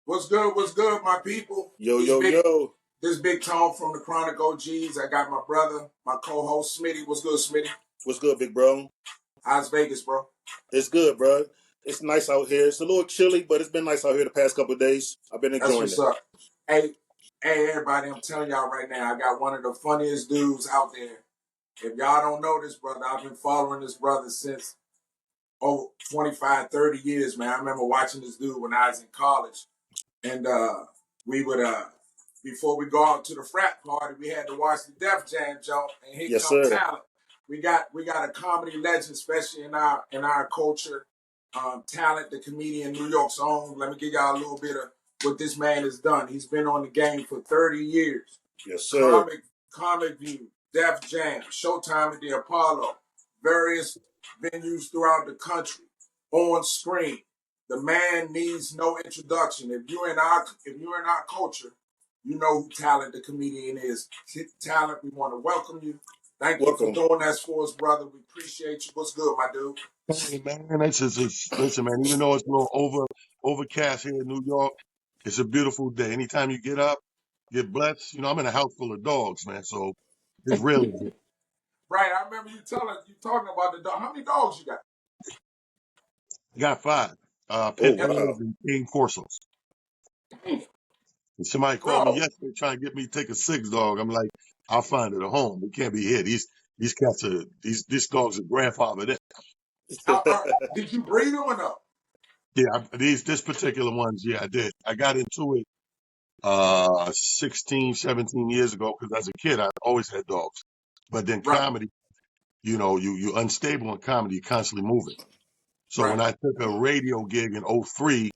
What's good, my people? Yo. This Big Tone from the Chronic OGs. I got my brother, my co-host Smitty. What's good, Smitty? What's good, big bro? How's Vegas, bro? It's good, bro. It's nice out here. It's a little chilly, but it's been nice out here the past couple of days. I've been That's enjoying what's it. up. Hey, everybody, I'm telling y'all right now, I got one of the funniest dudes out there. If y'all don't know this brother, I've been following this brother since 25, 30 years, man. I remember watching this dude when I was in college. And we would before we go out to the frat party, we had to watch the Def Jam jump, and here Yes, come sir. Talent. We got a comedy legend, especially in our culture. Talent, the comedian, New York's own. Let me give y'all a little bit of what this man has done. He's been on the game for 30 years. Yes, sir. Comic View, Def Jam, Showtime at the Apollo, various venues throughout the country, on screen. The man needs no introduction. If you're in our culture, you know who Talent the comedian is. Talent, we want to welcome you. Thank you for doing that for us, brother. We appreciate you. What's good, my dude? Hey man, listen, man. Even though it's a little overcast here in New York, it's a beautiful day. Anytime you get up, get blessed. You know, I'm in a house full of dogs, man. So it's really good. Right, I remember you talking about the dog. How many dogs you got? I got 5 pit bulls Wow. and King Corsos. And somebody called me Bro, yesterday trying to get me to take a 6th dog. I'm like, I'll find it at home. It can't be here. These cats are these dogs are grandfathered in. did you breed them or no? Yeah, this particular ones, yeah, I did. I got into it 16, 17 years ago because as a kid I always had dogs. But then Right, comedy, you know, you unstable in comedy, you're constantly moving. So when right. I took a radio gig in '03,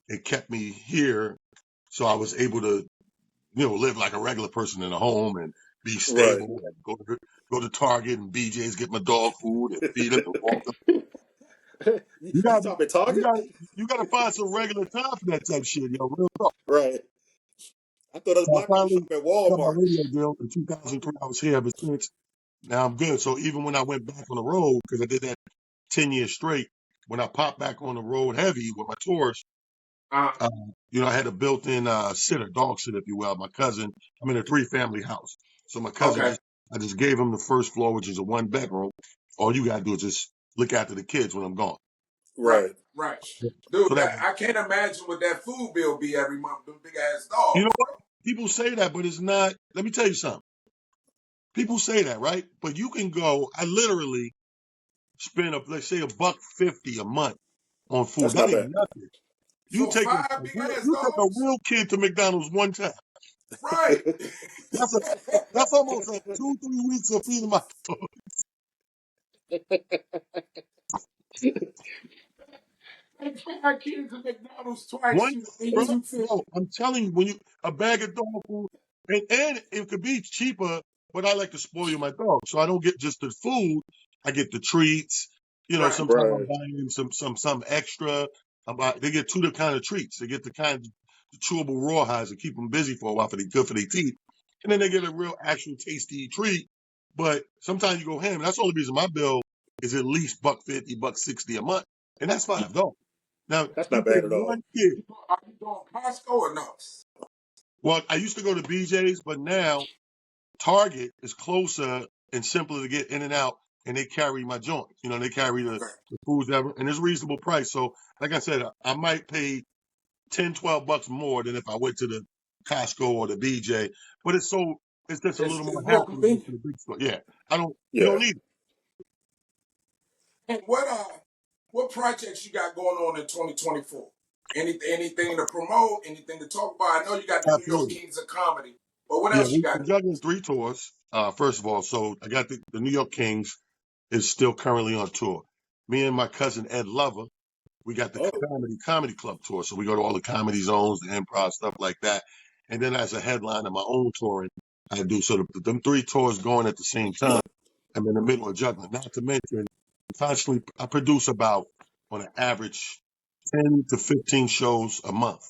it kept me here. So I was able to, live like a regular person in a home and be Right. stable and go to Target and BJ's, get my dog food and feed him and walk him. You You got talking you Target? got you got to find some regular time for that type of shit, real talk. Right. I thought us So I black people shop finally at got my Walmart. radio deal in 2003. I was here ever since. Now I'm good. So even when I went back on the road, because I did that 10 years straight, when I popped back on the road heavy with my tours, Uh, uh, I had a built-in sitter, dog sitter, if you will. My cousin, I'm in a 3-family house. So my cousin okay. I just gave him the first floor, which is a 1-bedroom. All you got to do is just look after the kids when I'm gone. Right, Right. right. Dude, So that, I can't imagine what that food bill be every month, them big ass dogs, what? bro. People say that, but it's not. Let me tell you something. People say that, right? But you can go, I literally spend let's say $1.50 a month on food. That's That not ain't bad. nothing. You For take a 5 big ass you take a dogs? real kid to McDonald's one time. Right. That's a that's almost like 2-3 weeks of feeding my dog. They pay our kids at McDonald's twice, One you pay bro, 250. bro, I'm telling you, when you a bag of dog food, and it could be cheaper, but I like to spoil you my dog, so I don't get just the food. I get the treats. Right. Sometimes I'm Right. buying them some extra. They get 2 kind of treats. They get the kind of the chewable rawhides to keep them busy for a while for they good for their teeth, and then they get a real actual tasty treat. But sometimes you go ham. That's the only reason my bill is at least $1.50, $1.60 a month, and that's $5. Now, That's you not bad take at all. one kid. Are you doing Costco or no? Well, I used to go to BJ's, but now Target is closer and simpler to get in and out, and they carry my joints. They carry Okay. the foods ever, and it's a reasonable price. So, like I said, I might pay 10, $12 more than if I went to the Costco or the BJ, but it's just a little more It's more hassle to go to convenient. the big store. Yeah, you don't Yeah. need it. And what projects you got going on in 2024? Anything to promote? Anything to talk about? I know you got the New York Absolutely. Kings of Comedy, but what Yeah, else you got? we're juggling 3 tours. First of all, so I got the New York Kings is still currently on tour. Me and my cousin Ed Lover, we got the Oh. comedy club tour. So we go to all the comedy zones, the improv, stuff like that. And then as a headline of my own touring, I do them 3 tours going at the same time. I'm in the middle of juggling. Not to mention, constantly I produce about on an average 10 to 15 shows a month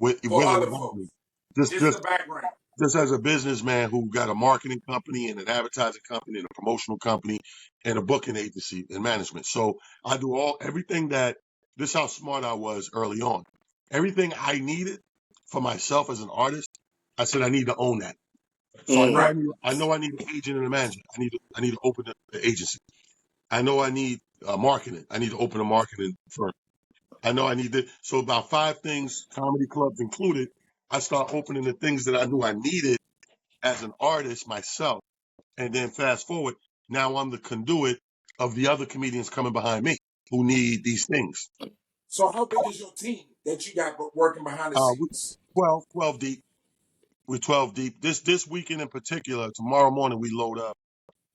with For or other without me. folks? Just Just the just background. just as a businessman who got a marketing company and an advertising company and a promotional company and a booking agency and management. So I do everything that this is how smart I was early on. everything I needed for myself as an artist, I said I need to own that. So Mm. Right. I know I need an agent and a manager. I need to open the agency. I know I need marketing. I need to open a marketing firm. I know I need that. So about 5 things, comedy clubs included, I start opening the things that I knew I needed as an artist myself. And then fast forward, now I'm the conduit of the other comedians coming behind me who need these things. So how big is your team that you got working behind the We scenes? 12 deep. We're 12 deep. This weekend in particular, tomorrow morning we load up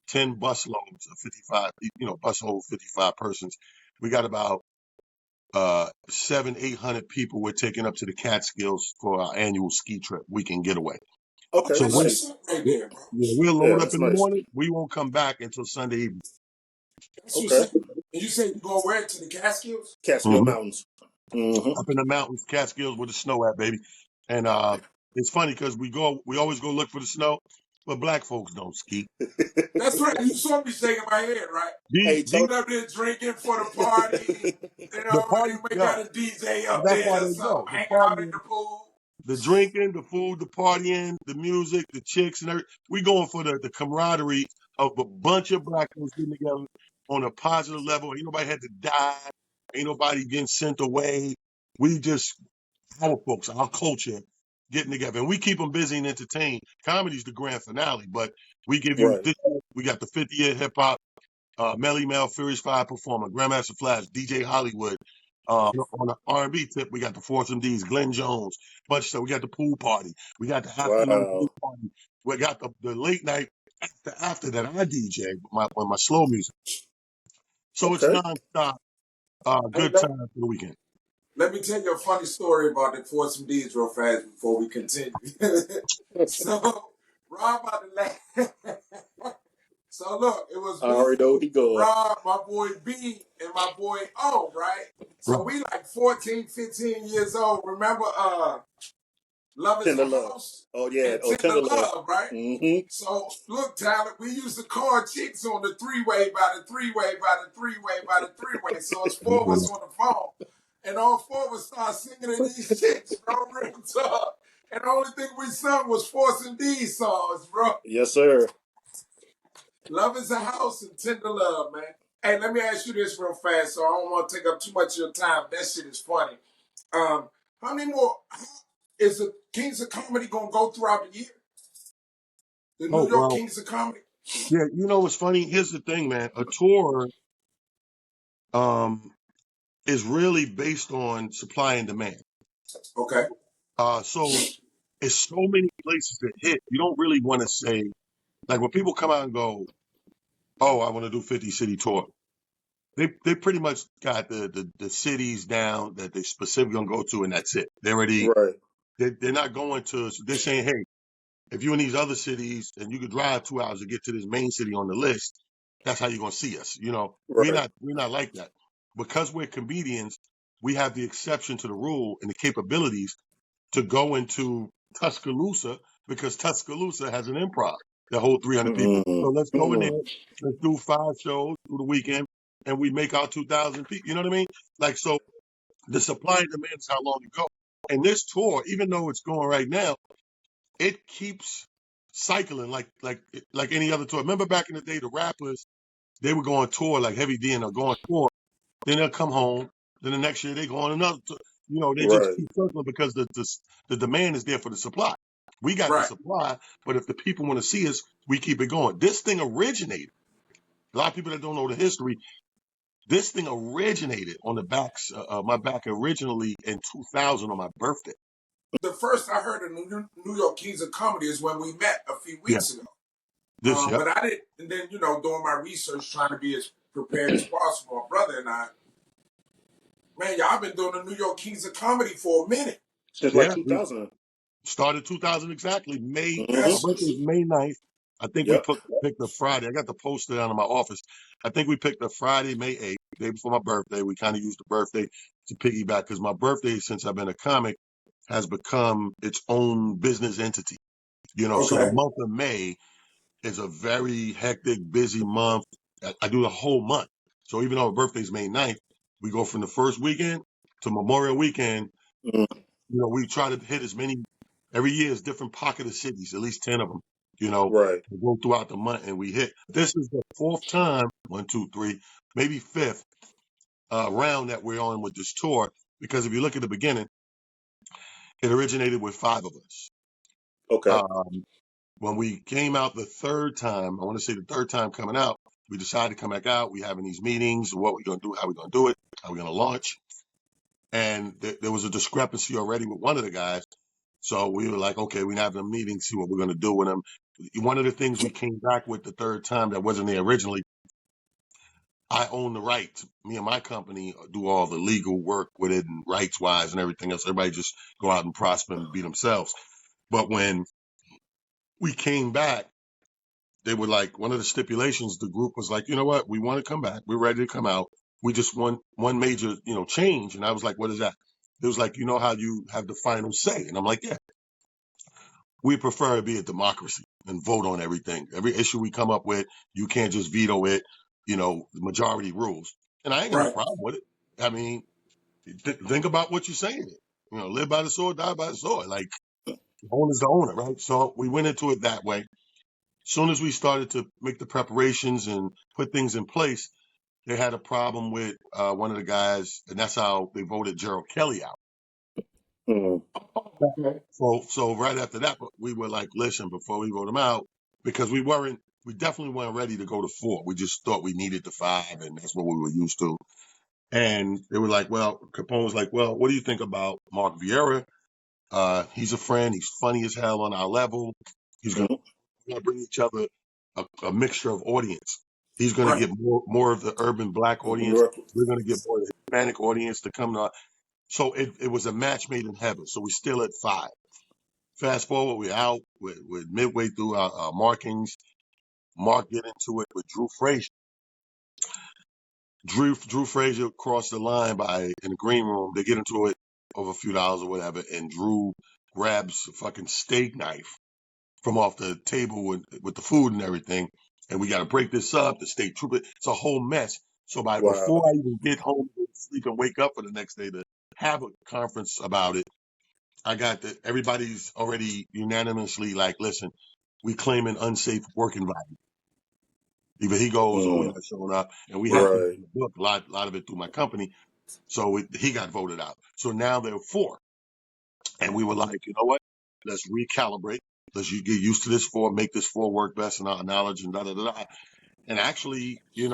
10 bus loads of 55, bus hold 55 persons. We got about 700-800 people we're taking up to the Catskills for our annual ski trip weekend getaway. Okay, So That's nice. what's up right there, bro. we'll Yeah, load up that's in the nice. morning. We won't come back until Sunday evening. That's what's Okay. up. And you say you going where to the Catskills? Catskill Mhm. Mountains. Mm-hmm. Up in the mountains, Catskills, where the snow at, baby. And it's funny because we always go look for the snow, but black folks don't ski. That's right. You saw me shaking my head, right? Hey, The Tony. Going up there drinking for the party. party, And we got yo, a DJ up that's why there or they something, go. The hanging out in party. the pool. The drinking, the food, the partying, the music, the chicks, and everything. We going for the camaraderie of a bunch of black folks getting together on a positive level. Ain't nobody had to die. Ain't nobody getting sent away. We just, our folks, our culture getting together. And we keep them busy and entertained. Comedy's the grand finale, but we give you, Right. this year, we got the 50-year hip hop Melly Mel, Furious Five performer, Grandmaster Flash, DJ Hollywood. On the R&B tip, we got the Foursome D's, Glenn Jones, bunch of stuff. We got the pool party. We got the afternoon Wow. party. We got the late night after that I DJ with my slow music. So it's Okay. nonstop, Hey, good time for the weekend. let me tell you a funny story about the Foursome D's real fast before we continue. So, Rob about to laugh. So look, it was I me, already know where he going. Rob, my boy B, and my boy O, right? Right. So we like 14, 15 years old. Remember Love is Tender a love. House Oh yeah. and Oh, Tender tender love. Love, right? Mm-hmm. So look, Tyler, we used to call chicks on the three-way by the three-way by the three-way by the three-way. So it's four of us on the phone. And all four of us start singing to these chicks, bro, real talk. And the only thing we sung was Foursome D's songs, bro. Yes, sir. Love is a House and Tender Love, man. Hey, let me ask you this real fast, so I don't want to take up too much of your time. That shit is funny. How many more is the Kings of Comedy gonna go throughout the year? The New Oh, York well, Kings of Comedy. yeah, what's funny? Here's the thing, man. A tour um, is really based on supply and demand. Okay. So it's so many places to hit. You don't really want to say, like when people come out and go, oh, I want to do 50 city tour. They pretty much got the cities down that they specifically gonna go to, and that's it. Right. They're not going to. So they're saying, hey, if you're in these other cities and you could drive 2 hours to get to this main city on the list, that's how you're gonna see us. Right. We're not like that because we're comedians. We have the exception to the rule and the capabilities to go into Tuscaloosa because Tuscaloosa has an improv that hold 300 people. So let's go in there, Mm-hmm. let's do 5 shows through the weekend, and we make our 2,000 people. You know what I mean? Like, so the supply and demand is how long you go. And this tour, even though it's going right now, it keeps cycling like any other tour. Remember back in the day, the rappers, they would go on tour like Heavy D and they'll go on tour, then they'll come home. Then the next year they go on another. They just Right. keep circling because the demand is there for the supply. We got the Right. supply, but if the people want to see us, we keep it going. This thing originated. A lot of people that don't know the history. This thing originated on the backs, my back originally in 2000 on my birthday. The first I heard of New York Kings of Comedy is when we met a few Yeah, weeks ago. this year. But I didn't, and then, doing my research, trying to be as prepared as possible, my brother and I, man, y'all been doing the New York Kings of Comedy for a minute. Since like Yeah, we 2000. started 2000 exactly. My Mm-hmm. That's birthday what's is May 9th. I think we Yep. picked a Friday. I got the poster down in my office. I think we picked a Friday, May 8th, day before my birthday. We kind of used the birthday to piggyback because my birthday, since I've been a comic, has become its own business entity. So the okay. month of May is a very hectic, busy month. I do the whole month. So even though my birthday's May 9th, we go from the first weekend to Memorial Weekend. You know, we try to hit as many every year is different pocket of cities, at least 10 of them, you know, Right. go throughout the month and we hit. This is the fourth time, one, two, three, maybe fifth round that we're on with this tour. Because if you look at the beginning, it originated with 5 of us. Okay. When we came out the third time, I want to say the third time coming out, we decided to come back out. We having these meetings, what we're going to do, how we're going to do it, how we're going to launch. And there was a discrepancy already with one of the guys. So we were like, okay, we're having a meeting, see what we're going to do with him. One of the things we came back with the third time that wasn't there originally, I own the right. Me and my company do all the legal work with it and rights wise and everything else. Everybody just go out and prosper and be themselves. But when we came back, they were like, one of the stipulations, the group was like, you know what? We want to come back. We're ready to come out. We just want one major, change. And I was like, what is that? It was like, you know how you have the final say. And I'm like, yeah, we prefer to be a democracy and vote on everything. Every issue we come up with, you can't just veto it. The majority rules. And I ain't got no Right. problem with it. I mean, think about what you're saying. Live by the sword, die by the sword. Like, the owner's the owner, right? So we went into it that way. Soon as we started to make the preparations and put things in place, they had a problem with one of the guys, and that's how they voted Gerald Kelly out. Mm. Okay. So right after that, we were like, listen, before we vote him out, because we definitely weren't ready to go to 4. We just thought we needed the 5, and that's what we were used to. And they were like, well, Capone was like, well, what do you think about Mark Vieira? He's a friend. He's funny as hell on our level. He's going to bring each other a mixture of audience. He's going to Right. get more of the urban black audience. We're going to get more of the Hispanic audience to come to. So it was a match made in heaven. So we're still at 5. Fast forward, we're out. We're midway through our markings. Mark get into it with Drew Frazier. Drew Frazier crossed the line in the green room. They get into it over a few dollars or whatever, and Drew grabs a fucking steak knife from off the table with the food and everything. And we got to break this up. The state trooper. It's a whole mess. So before Wow. I even get home, sleep and wake up for the next day to have a conference about it, I got everybody's already unanimously like, listen, we claim an unsafe work environment. Either he goes or we not showing up. And we had Right. to Right. book a lot of it through my company. So he got voted out. So now there are 4. And we were like, you know what? Let's recalibrate. Let's get used to this 4, make this 4 work best in our knowledge and da-da-da-da. And actually, we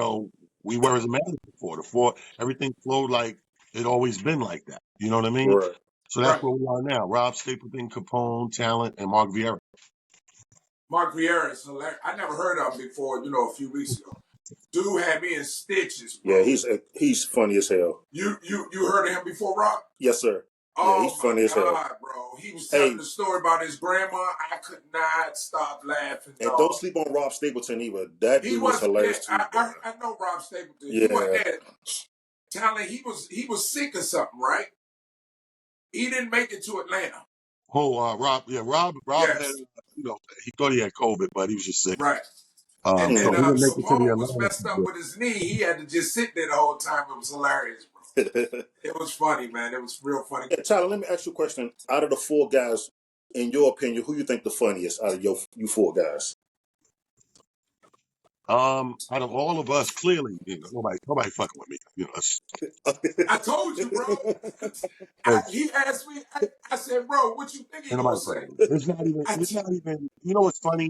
were as a manager before. The 4, everything flowed like it always been like that. You know what I mean? Right. So that's Right. where we are now. Rob Stapleton, Capone, Talent, and Mark Vieira. Mark Vieira is hilarious. I never heard of him before, a few weeks ago. Dude had me in stitches, Yeah, bro. he's funny as hell. You heard of him before, Rob? Yes, sir. Yeah, he's Oh my funny as hell. God, bro. He was telling Hey, the story about his grandma. I could not stop laughing, and don't dog. sleep on Rob Stapleton either. That He dude is was, yeah, hilarious too, bro. I know Rob Stapleton. He wasn't Yeah. there. Talent, he was sick or something, right? He didn't make it to Atlanta. Oh, Rob, yeah, Rob had, Yes, he thought he had COVID, but he was just sick. right. And So then he didn't make it to the Capone was Atlanta. messed up with his knee. He had to just sit there the whole time. It was hilarious, bro. It was funny, man. It was real funny. Yeah, Tyler, let me ask you a question. Out of the 4 guys, in your opinion, who you think the funniest out of you 4 guys? Out of all of us, clearly, nobody fucking with me. I told you, bro. He asked me. I said, bro, what you think he Ain't gonna nobody say? fucking with me. It's not even, what's funny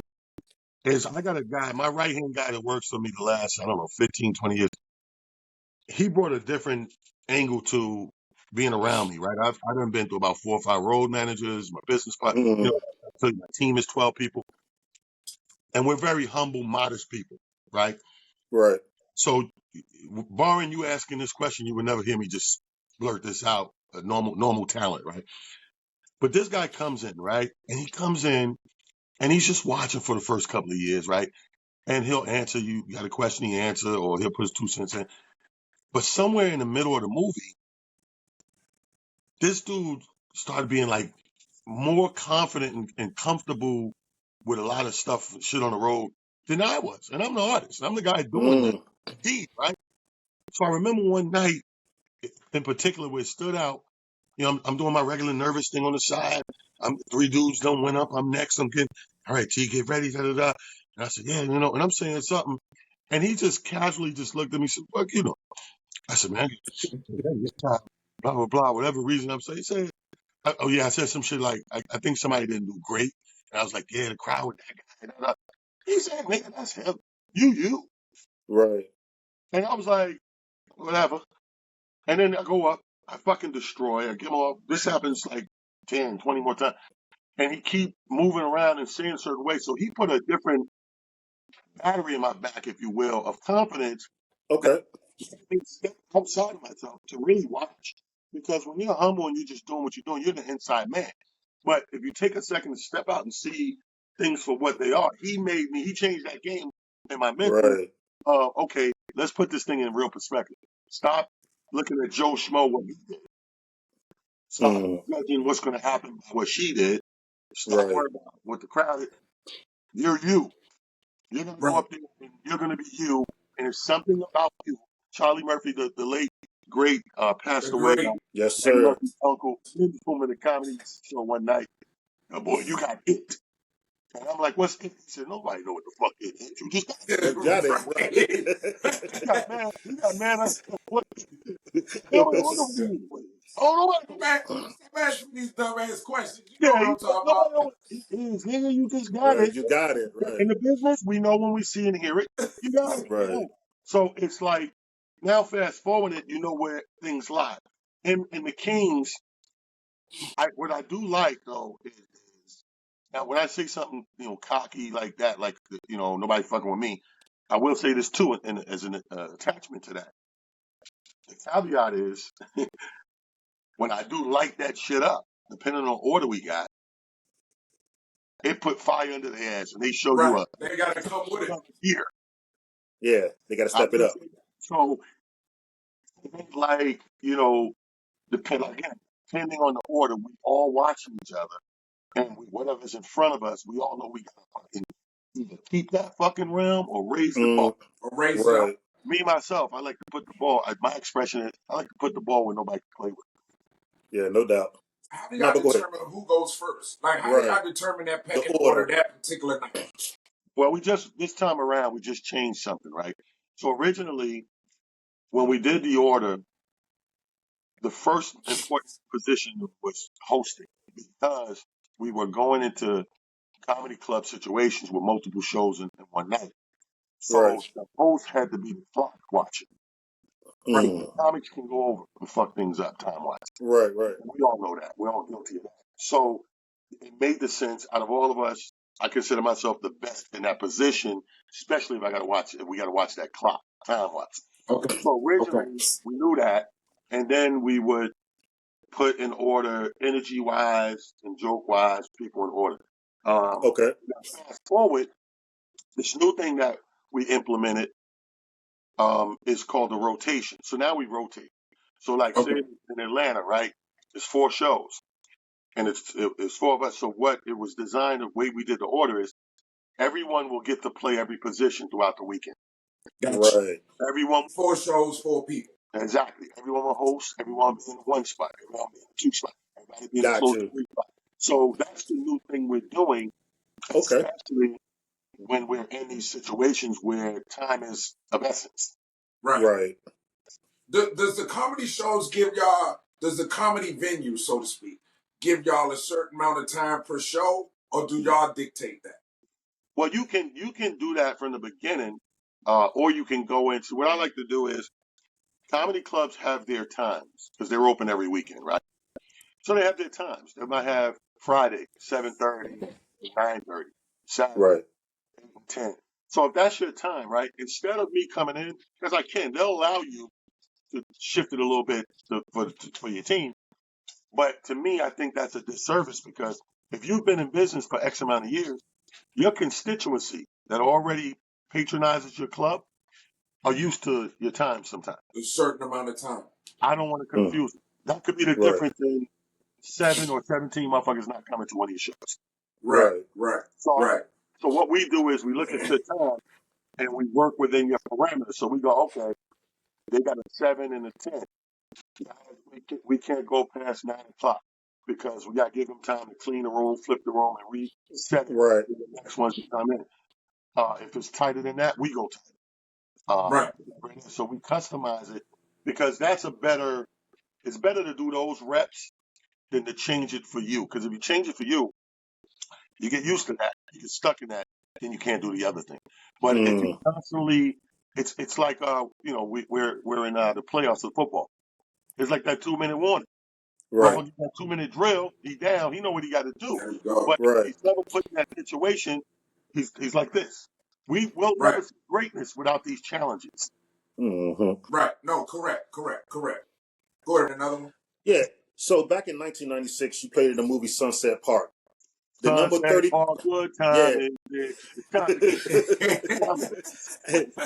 is I got a guy, my right hand guy that works for me the last, I don't know, 15, 20 years. He brought a different angle to being around me, right? I've done been through about 4 or 5 road managers, my business partner, I tell you, my team is 12 people, and we're very humble, modest people, right? Right. So, barring you asking this question, you would never hear me just blurt this out, a normal talent, right? But this guy comes in, right? And he comes in and he's just watching for the first couple of years, right? And he'll answer you got a question, he answer, or he'll put his 2 cents in. But somewhere in the middle of the movie, this dude started being like more confident and comfortable with a lot of stuff, shit on the road than I was. And I'm the artist. I'm the guy doing the deed, right? So I remember one night in particular where it stood out. I'm doing my regular nervous thing on the side. I'm 3 dudes don't went up. I'm next. I'm getting all right. T, get ready. Da da da. And I said, yeah, and I'm saying something, and he just casually just looked at me and said, "Fuck, you know." I said, "Man, blah blah blah." Whatever reason I'm saying, he said, "Oh yeah," I said some shit like, "I think somebody didn't do great," and I was like, "Yeah, the crowd with that guy." Da, da. He said, "Nigga, that's him. You." Right. And I was like, whatever. And then I go up, I fucking destroy, I get him off. This happens like 10, 20 more times. And he keep moving around and saying certain ways. So he put a different battery in my back, if you will, of confidence that Okay. made me step outside of myself to really watch. Because when you're humble and you're just doing what you're doing, you're the inside man. But if you take a second to step out and see things for what they are, he changed that game in my mental. Right. Okay, let's put this thing in real perspective. Stop looking at Joe Schmo what he did. Stop Mm. judging what's going to happen by what she did. Stop Right. worrying about what the crowd is. You're you. You're going to go Right. up there and you're going to be you. And it's something about you. Charlie Murphy, the late, great, The passed away. great. Yes, Eddie sir. Murphy's uncle. He was in the comedy show one night. Boy, you got it. And I'm like, what's it? He said, nobody know what the fuck it is. You just got it. Got it. He got mad. He got mad. What? What do Right. we mean? Oh, nobody. Stop asking me these dumbass questions. You know Yeah, what he I'm said, talking about. nobody know what it is. Nigga, you just got Right. it. You got it. Right. In the business, we know when we see and hear it. You got it. Right. Boom. So it's like, now fast forward it, you know where things lie. In the Kings, what I do like though is now when I say something, cocky like that, like, nobody fucking with me, I will say this too, as an attachment to that. The caveat is when I do light that shit up, depending on order we got, it put fire under their ass and they show you Right. a They gotta come with it. year. Yeah. They got to I step it will up. say that. So it ain't like, depending on the order, we all watching each other. And whatever's in front of us, we all know we gotta fucking either keep that fucking realm or raise the bar. Mm. Or raise it up. Right. Me myself, I like to put the ball. My expression is, I like to put the ball where nobody can play with. Yeah. No doubt. How do No, y'all but go ahead. determine who goes first? Like, how do Right. y'all determine that The pecking order order. that particular night? Well, this time around, we just changed something, right? So originally, when we did the order, the first important position was hosting because we were going into comedy club situations with multiple shows in one night. Right. So the host had to be the clock watcher. Right. Mm. Comics can go over and fuck things up time wise. Right. Right. We all know that. We're all guilty of that. So it made the sense out of all of us, I consider myself the best in that position, especially if we gotta watch that clock, time wise. Okay. So Okay. originally we knew that, and then we would put in order energy wise and joke wise, people in order. Okay. Now fast forward, this new thing that we implemented is called the rotation. So now we rotate. So like say Okay. in Atlanta, right? There's 4 shows and it's 4 of us. So what it was designed, the way we did the order is everyone will get to play every position throughout the weekend. Gotcha. Right. Everyone, 4 shows, 4 people. exactly. Everyone will host. Everyone will be in one spot. Everyone will be in two spots. Everybody be in the Got close you. 3 spot. So that's the new thing we're doing, Okay. especially when we're in these situations where time is of essence. Right. Right. Does the comedy shows give y'all? Does the comedy venue, so to speak, give y'all a certain amount of time per show, or do y'all dictate that? Well, you can do that from the beginning, or you can go into what I like to do is comedy clubs have their times because they're open every weekend, right? So they have their times. They might have Friday 7:30 to 9:30, Saturday Right. 8 and 10. So if that's your time, right? Instead of me coming in, because they'll allow you to shift it a little bit for your team. But to me, I think that's a disservice because if you've been in business for X amount of years, your constituency that already patronizes your club are used to your time sometimes. A certain amount of time. I don't want to Mm. confuse them. That could be the Right. difference in 7 or 17 motherfuckers not coming to one of your shows. Right. Right. Right. So, Right. so what we do is we look at your time and we work within your parameters. So we go, okay, they got a 7 and a 10. we can't go past 9 o'clock because we got to give them time to clean the room, flip the room, and reset it Right. for the next ones to come in. If it's tighter than that, we go tighter. Right. So we customize it because it's better to do those reps than to change it for you. Because if you change it for you, you get used to that, you get stuck in that, then you can't do the other thing. But if you constantly, it's like we're in the playoffs of football. It's like that 2 minute warning. Right. Motherfucker, that 2 minute drill, he down, he know what he got to do. There you go. But if Right. he's never put in that situation, he's like this. We will Right. never see greatness without these challenges. Right. No, correct. Go ahead, another one. Yeah. So back in 1996, you played in the movie Sunset Park. The number Sunset 30. Park, good time Yeah. is it. It's time to get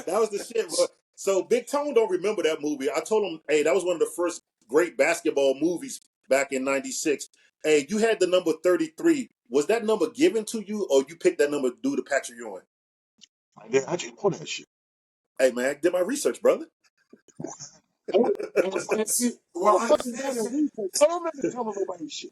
That was the shit. But so Big Tone don't remember that movie. I told him, hey, that was one of the first great basketball movies back in '96. Hey, you had the number 33. Was that number given to you, or you picked that number due to Patrick Ewing? How'd you know that shit? Hey man, I did my research, brother. Understand, see, well, understand, I don't remember telling nobody shit.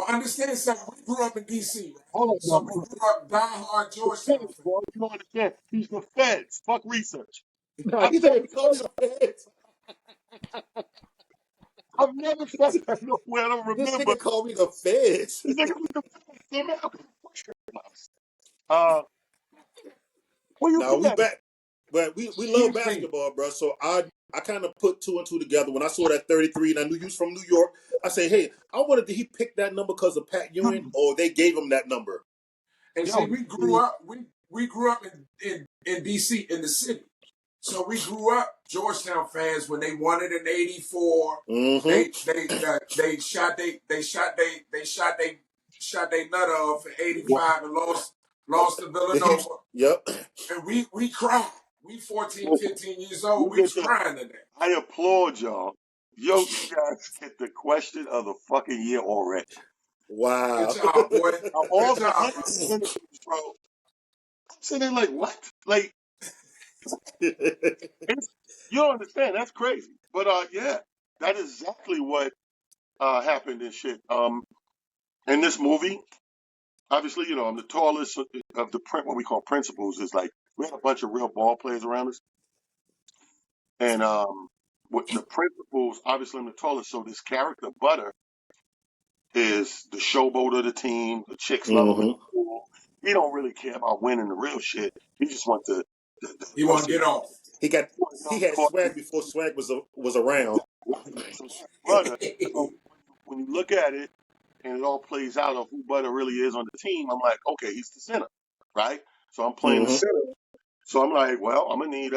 understand something. We grew up in D.C., right? Hold on, So no, we no. grew up diehard The Georgetown feds, fans. bro. You don't understand. He's the feds. Fuck research. No, I've he never said call me the feds. I've never said that nowhere. I don't This remember. nigga called me the feds. This nigga was the feds. Damn it. Uh, where you Now be we at? back, but we love Houston. basketball, bro. So I kind of put two and two together when I saw that 33, and I knew you was from New York. I say, hey, I wondered did he pick that number because of Pat Ewing, or they gave him that number? And see, Yo, we grew up in D.C. in the city. So we grew up Georgetown fans when they won it in '84. Mm-hmm. They shot they nut off in '85 and lost to He, Villanova. yep. And we cried. We 14, listen, 15 years old. you We get was the. crying today. I applaud y'all. Yo, you guys get the question of the fucking year already. Good Wow. job, boy. Now, Good all the job, other brother. interviews, bro. I'm sitting there like, what? Like, it's, you don't understand. That's crazy. But yeah, that is exactly what happened and shit. In this movie, obviously, I'm the tallest of the what we call principals. Is like we had a bunch of real ball players around us, and with the principals, obviously, I'm the tallest. So this character Butter is the showboat of the team. The chicks love him at Mm-hmm. the school. He don't really care about winning the real shit. He just wants the He want to pussy. get off. He had swag before swag was around. So that's Butter. So when you look at it and it all plays out of who Butter really is on the team, I'm like, okay, he's the center, right? So I'm playing the Mm-hmm. center. So I'm like, well, I'm gonna need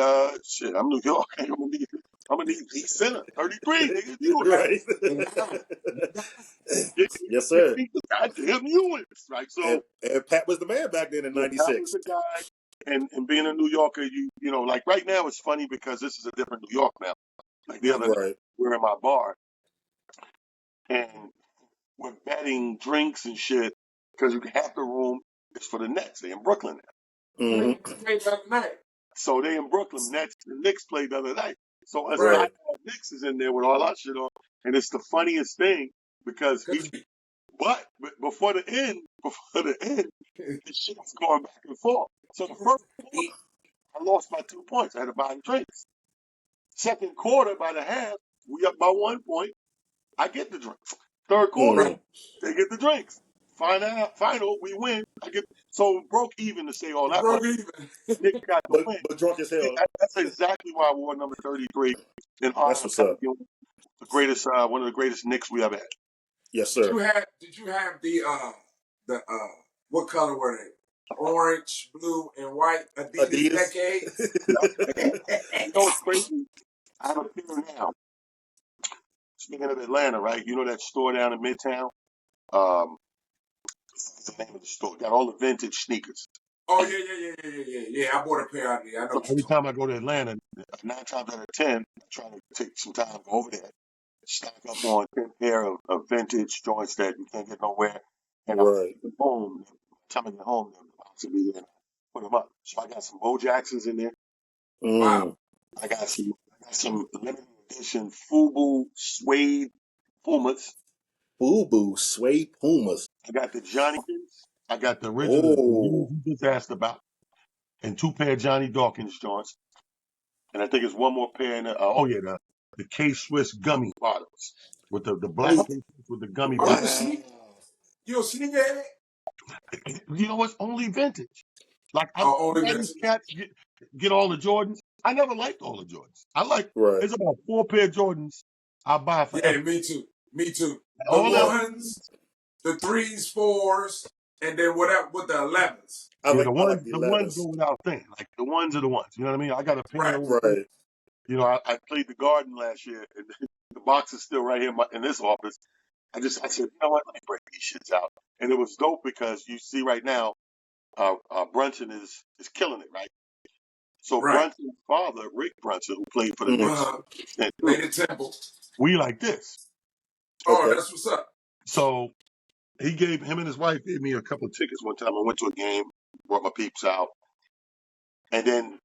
shit. I'm New York. I'm gonna need the center. 33, nigga. You Right. And now, Yes, get sir. beat the goddamn Ewins, right? So And Pat was the man back then in yeah, that was '96. the guy. And being a New Yorker, like right now it's funny because this is a different New York now. Like the other night, Right. we're in my bar and we're betting drinks and shit because you half the room is for the Nets. They in Brooklyn now. they Mm-hmm. played the other night. So they in Brooklyn. The Knicks played the other night. So us Right. Right. diehard Knicks is in there with all our shit on. And it's the funniest thing because but before the end, the shit was going back and forth. So the first quarter, I lost by 2 points. I had to buy the drinks. Second quarter, by the half, we up by 1 point. I get the drinks. Third quarter, Mm-hmm. Right. they get the drinks. Final, we win. So broke even to say all You that, but broke even. Knicks got the win. But drunk as hell. That's exactly why I wore number 33 in honor That's of what's Pat up. Ewing, one of the greatest Knicks we ever had. Yes, Did sir. you have the what color were they? Orange, blue, and white Adidas Adidas. decades. You know what's crazy? I have a feeling now. Speaking of Atlanta, right? You know that store down in Midtown? Um, what's the name of the store? Got all the vintage sneakers. Oh yeah. I bought a pair out there. I know So what you're every talking time I go to Atlanta, 9 times out of 10, I try to take some time, go over there, stock up on 10 pair of vintage joints that you can't get nowhere. And I Right. take them home. By the time I get home, the box will be there. Put them up. So I got some Bo Jacksons in there. about. Wow. Mm. I got some limited edition FUBU suede Pumas. FUBU suede Pumas. I got the Johnnykins. I got the original the Oh, you just asked about, and 2 pair of Johnny Dawkins joints, and I think it's one more pair in the K Swiss gummy bottoms with the black oh, K with the gummy Are you a bottoms. wow. sneak? You a sneakerhead? You know what's only vintage. Like I Only why these vintage. cats get all the Jordans. I never liked all the Jordans. I like Right. it's about 4 pair of Jordans I buy Yeah, forever. me too. Me too. The All else, ones, the threes, fours, and then whatever with the 11s. yeah, I like the the ones 11s. go without saying. Like the ones are the ones. You know what I mean? I got a pair Right. of them. Right. You know, I played the Garden last year, and the box is still right here in this office. I said, you know what? Let me break these shits out. And it was dope because you see right now, Brunson is killing it, right? So Right. Brunson's father, Rick Brunson, who played for the Mm. Knicks, extent too, Lady Temple. we like this. Oh, Okay. that's what's up. So him and his wife gave me a couple of tickets one time. I went to a game, brought my peeps out, and then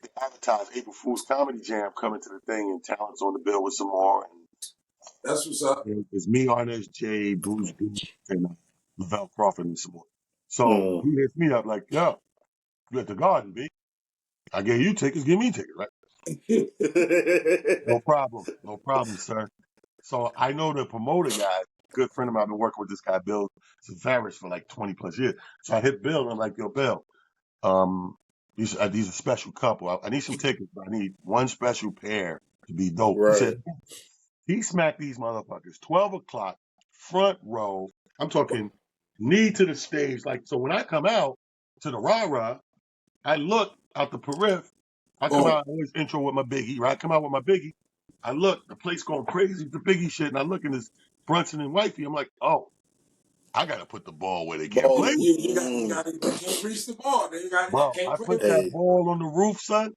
they advertised April Fool's Comedy Jam coming to the thing, and Talent's on the bill with some more. That's what's up. And it's me, Arnest J, Bruce B, and Lavelle Crawford and some more. So Mm. he hits me up like, yo, you at the Garden, B. I gave you tickets, give me tickets, right? No problem. No problem, sir. So I know the promoter guy, good friend of mine. I've been working with this guy, Bill Zavaris, for like 20 plus years. So I hit Bill and I'm like, yo, Bill, these are a special couple. I need some tickets, but I need one special pair to be dope. He Right. said, he smacked these motherfuckers, 12 o'clock, front row. I'm talking knee to the stage. Like, so when I come out to the rah-rah, I look out the periph. I come Boom. out, I always intro with my biggie, right? I come out with my biggie. I look, the place going crazy with the biggie shit, and I look in this Brunson and wifey. I'm like, oh, I got to put the ball where they can't Ball. play. You can't reach the ball. Then you Bro, can't I play put with it. that Hey. ball on the roof, son,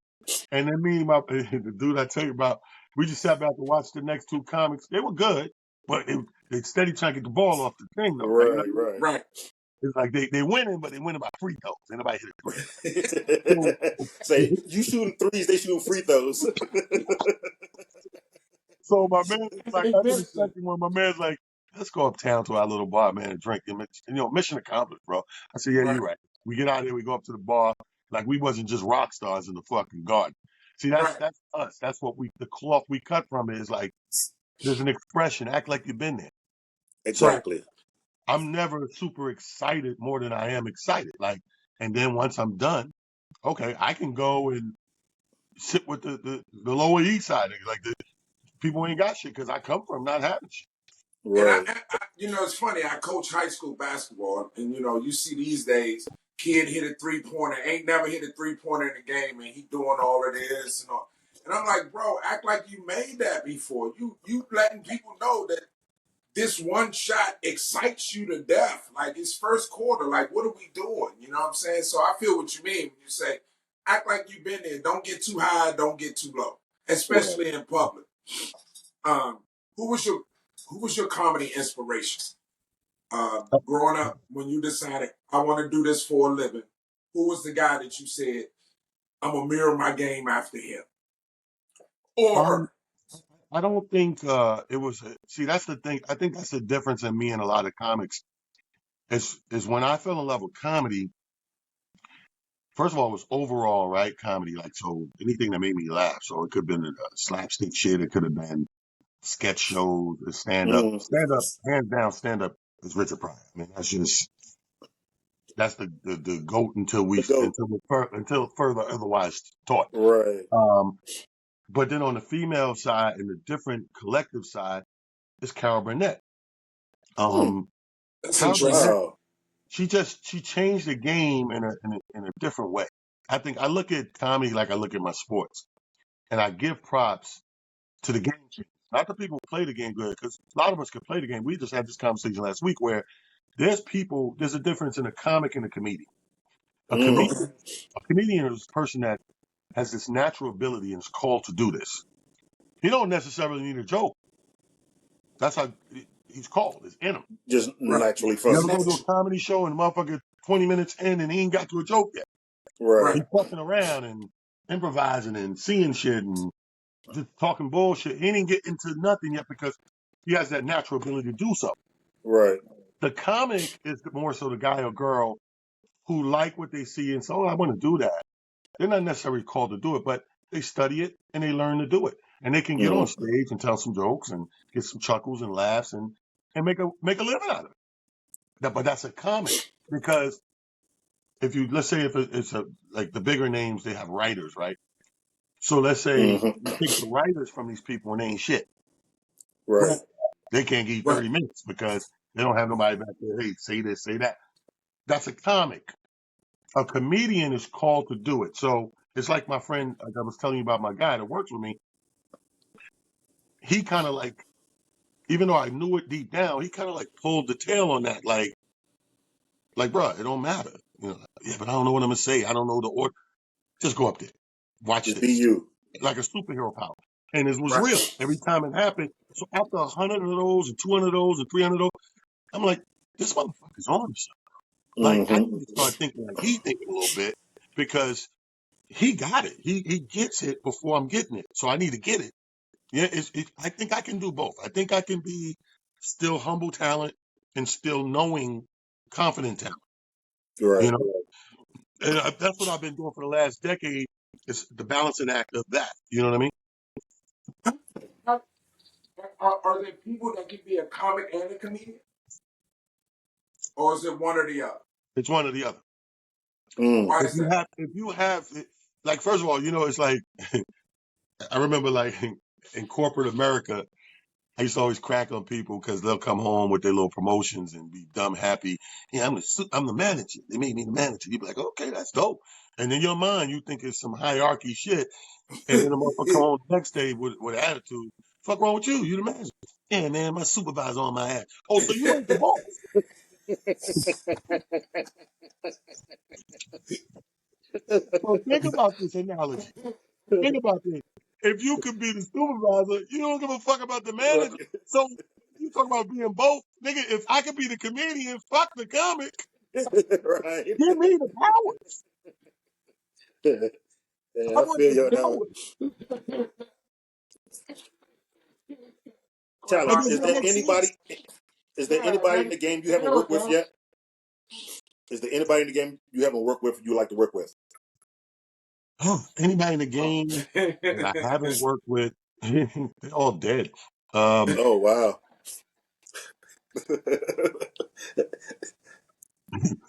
and then me and the dude I tell you about, we just sat back to watch the next 2 comics. They were good, but they steady trying to get the ball off the thing, though, right? You know Right. what I mean? Right. Right. It's like they winning, but they winning by free throws. Ain't nobody hit a 3. So, Say you shooting threes, they shooting free throws. so my man, like after the Interesting. second one, my man's like, let's go uptown to our little bar, man, and drink. And, mission accomplished, bro. I said, yeah, Right. you're right. We get out there, we go up to the bar, like we wasn't just rock stars in the fucking Garden. See, that's Right. us. That's what the cloth we cut from is like, there's an expression, act like you've been there. So Exactly. I'm never super excited more than I am excited. Like, and then once I'm done, okay, I can go and sit with the Lower East Side. Like the people ain't got shit because I come from not having shit. And Right. it's funny. I coach high school basketball, and you see these days, kid hit a 3-pointer, ain't never hit a 3-pointer in the game, and he doing all of this and all. And I'm like, bro, act like you made that before. You letting people know that this one shot excites you to death. Like it's first quarter. Like what are we doing? You know what I'm saying? So I feel what you mean when you say, act like you've been there. Don't get too high. Don't get too low, Right. especially in public. Um, who was your comedy inspiration? Growing up, when you decided I want to do this for a living, who was the guy that you said I'm gonna mirror my game after him or Um, her? I don't think it was. See, that's the thing. I think that's the difference in me and a lot of comics. Is when I fell in love with comedy. First of all, it was overall right comedy. Like so, anything that made me laugh. So it could have been slapstick shit. It could have been sketch shows, stand up. Mm. Stand up, hands down. Stand up is Richard Pryor. I mean, that's the goat The goat. until further otherwise taught. Right. Um, but then on the female side and the different collective side is Carol Burnett. Mm. Um, That's Carol interesting. Burnett, Wow. she changed the game in a different way. I think I look at comedy like I look at my sports, and I give props to the game changers, not the people who play the game good, because a lot of us can play the game. We just had this conversation last week where there's a difference in a comic and a comedian. A Mm. comedian, a comedian is a person that has this natural ability and is called to do this. He don't necessarily need a joke. That's how he's called. It's in him. Just Right. naturally You funny. ever go to Snatch. a comedy show and the motherfucker 20 minutes in and he ain't got to a joke yet? Right. Right. He's fucking around and improvising and seeing shit and just talking bullshit. He didn't get into nothing yet because he has that natural ability to do so. Right. The comic is more so the guy or girl who like what they see and so, oh, I want to do that. They're not necessarily called to do it, but they study it and they learn to do it. And they can get on stage and tell some jokes and get some chuckles and laughs and make a living out of it. But that's a comic because if you, let's say if it's like the bigger names, they have writers, right? So let's say you take the writers from these people and they ain't shit. Right. They can't give you 30 minutes because they don't have nobody back there. Hey, say this, say that. That's a comic. A comedian is called to do it. So it's like my friend, like I was telling you about my guy that works with me. He kind of like, even though I knew it deep down, he kind of like pulled the tail on that. Like, bro, it don't matter. You know, yeah, but I don't know what I'm gonna say. I don't know the order. Just go up there. Watch Just be this. you. Like a superhero power. And it was real every time it happened. So after 100 of those and 200 of those and 300 of those, I'm like, this motherfucker's on something. Like, I need to start thinking like he's thinking a little bit because he got it. He gets it before I'm getting it. So I need to get it. Yeah, I think I can do both. I think I can be still humble talent and still knowing confident talent. Right. You know, and that's what I've been doing for the last decade. Is the balancing act of that. You know what I mean? Are there people that can be a comic and a comedian? Or is it one or the other? It's one or the other. Why is that? If you have, like, first of all, you know, it's like, I remember like in corporate America, I used to always crack on people because they'll come home with their little promotions and be dumb happy. Yeah, I'm the manager. They made me the manager. You'd be like, okay, that's dope. And in your mind, you think it's some hierarchy shit. And then the motherfucker come home the next day with attitude. Fuck wrong with you? You the manager. Yeah, man, my supervisor on my ass. Oh, so you ain't the boss. So think about this analogy. Think about this. If you could be the supervisor, you don't give a fuck about the manager. So you talk about being both. Nigga, if I could be the comedian, fuck the comic. Right. Give me the powers. Yeah, I I want feel the you on that one. powers. Talent. And does that make sense? Is there anybody in the game you haven't worked with yet? Is there anybody in the game you haven't worked with you like to work with? Anybody in the game that I haven't worked with, they're all dead. Oh wow.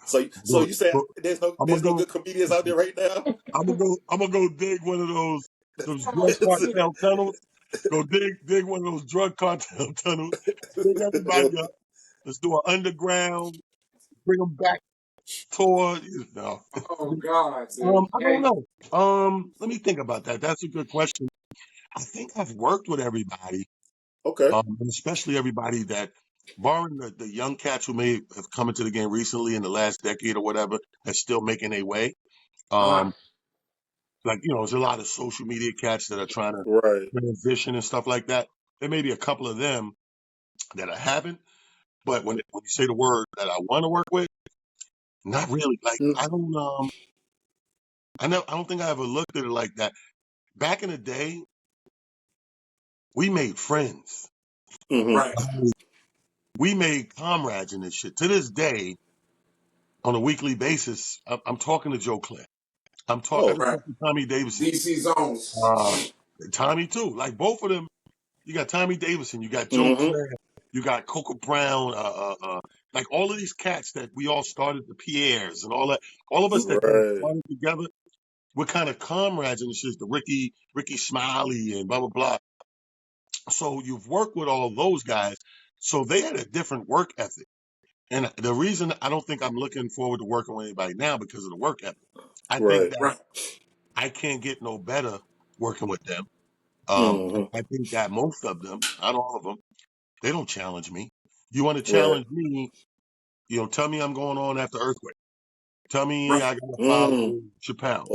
So Look, you said I'm gonna there's no go. good comedians out there right now? I'm gonna go dig one of those drug cartel tunnels. Go dig one of those drug cartel tunnels. Dig everybody up. Let's do an underground. Bring them back tour. No. Oh God, dude. I don't know. Let me think about that. That's a good question. I think I've worked with everybody, Okay. and especially everybody that, barring the young cats who may have come into the game recently in the last decade or whatever, that's still making their way. Like, you know, there's a lot of social media cats that are trying to Right. transition and stuff like that. There may be a couple of them that I haven't, but when you say the word that I want to work with, not really. Like, I don't think I ever looked at it like that. Back in the day, we made friends. Right. We made comrades in this shit. To this day, on a weekly basis, I'm talking to Joe Clay. I just talked to Tommy Davidson. DC Zones. Tommy too. Like both of them, you got Tommy Davidson, you got Joe Clay, you got Coco Brown, like all of these cats that we all started, the Pierres and all that. All of us that started together, we're kind of comrades in this shit. The Rickey Smiley and blah blah blah. So you've worked with all those guys, so they had a different work ethic. And the reason I don't think I'm looking forward to working with anybody now because of the work ethic. I think that I can't get no better working with them. I think that most of them, not all of them, they don't challenge me. You want to challenge me, you know, tell me I'm going on after Earthquake. Tell me I got to follow Chappelle.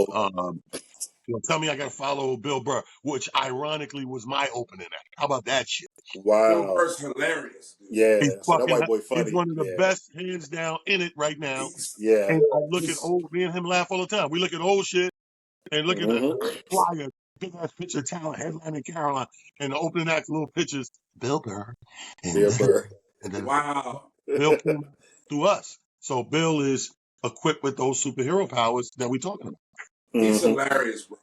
You know, tell me I got to follow Bill Burr, which ironically was my opening act. How about that shit? Bill Wow. Burr's hilarious. Dude. Yeah. He's So that white boy he's funny. one of the best hands down in it right now. Yeah. And I look at me and him laugh all the time. We look at old shit and look at the flyer. big ass picture of talent, headlining Caroline, and the opening act, little pictures, Bill Burr, Bill and Burr. and then Wow. Bill came out through us. So Bill is equipped with those superhero powers that we're talking about. He's Mm-hmm. hilarious, bro.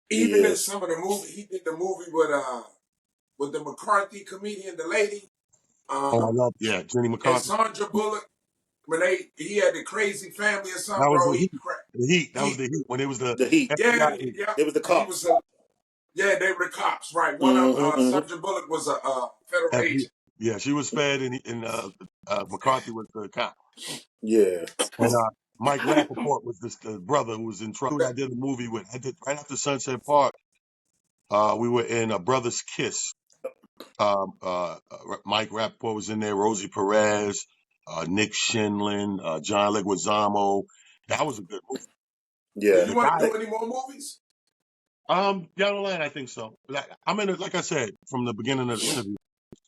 He Even in is. some of the movie, he did the movie with the McCarthy comedian, the lady, Oh, I um, love, yeah, Jenny and McCarthy. Sandra Bullock. When he had the crazy family or something, That was bro. the Heat. The Heat. That was the Heat when it was the The Heat. FBI Yeah, agent. yeah. It was the He was cops. yeah, they were the cops, right? One of Mm-hmm, mm-hmm. Sandra Bullock was a federal FBI. agent. Yeah, she was fed, and McCarthy was the cop. Yeah. And Mike Rappaport was the brother who was in trouble. I did a movie with. I did right after Sunset Park. We were in A Brother's Kiss. Mike Rappaport was in there. Rosie Perez, Nick Shinlin, John Leguizamo. That was a good movie. Do Yeah. you The want to guy, do any more movies? down the line, I think so. I'm in it, like I said from the beginning of the interview.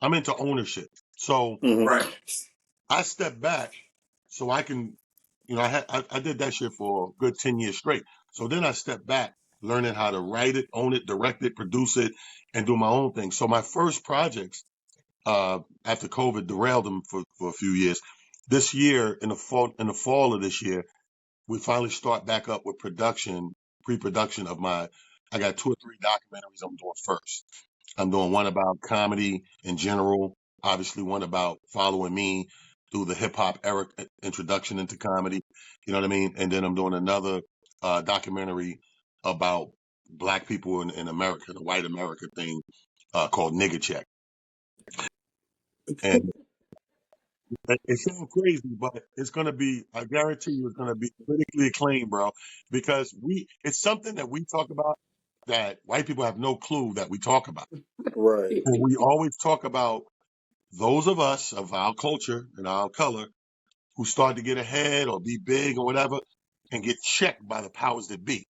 I'm into ownership. So Mm-hmm. Right. I step back so I can, I did that shit for a good 10 years straight. So then I stepped back, learning how to write it, own it, direct it, produce it, and do my own thing. So my first projects, after COVID derailed them for a few years, this year in the fall of this year, we finally start back up with pre-production of I got 2 or 3 documentaries I'm doing first. I'm doing one about comedy in general, obviously one about following me through the hip hop era introduction into comedy. You know what I mean? And then I'm doing another documentary about black people in America, the white America thing called Nigga Check. And it sounds crazy, but it's gonna be, I guarantee you it's gonna be critically acclaimed, bro. Because it's something that we talk about that white people have no clue that we talk about. Right. And we always talk about those of us of our culture and our color who start to get ahead or be big or whatever and get checked by the powers that be.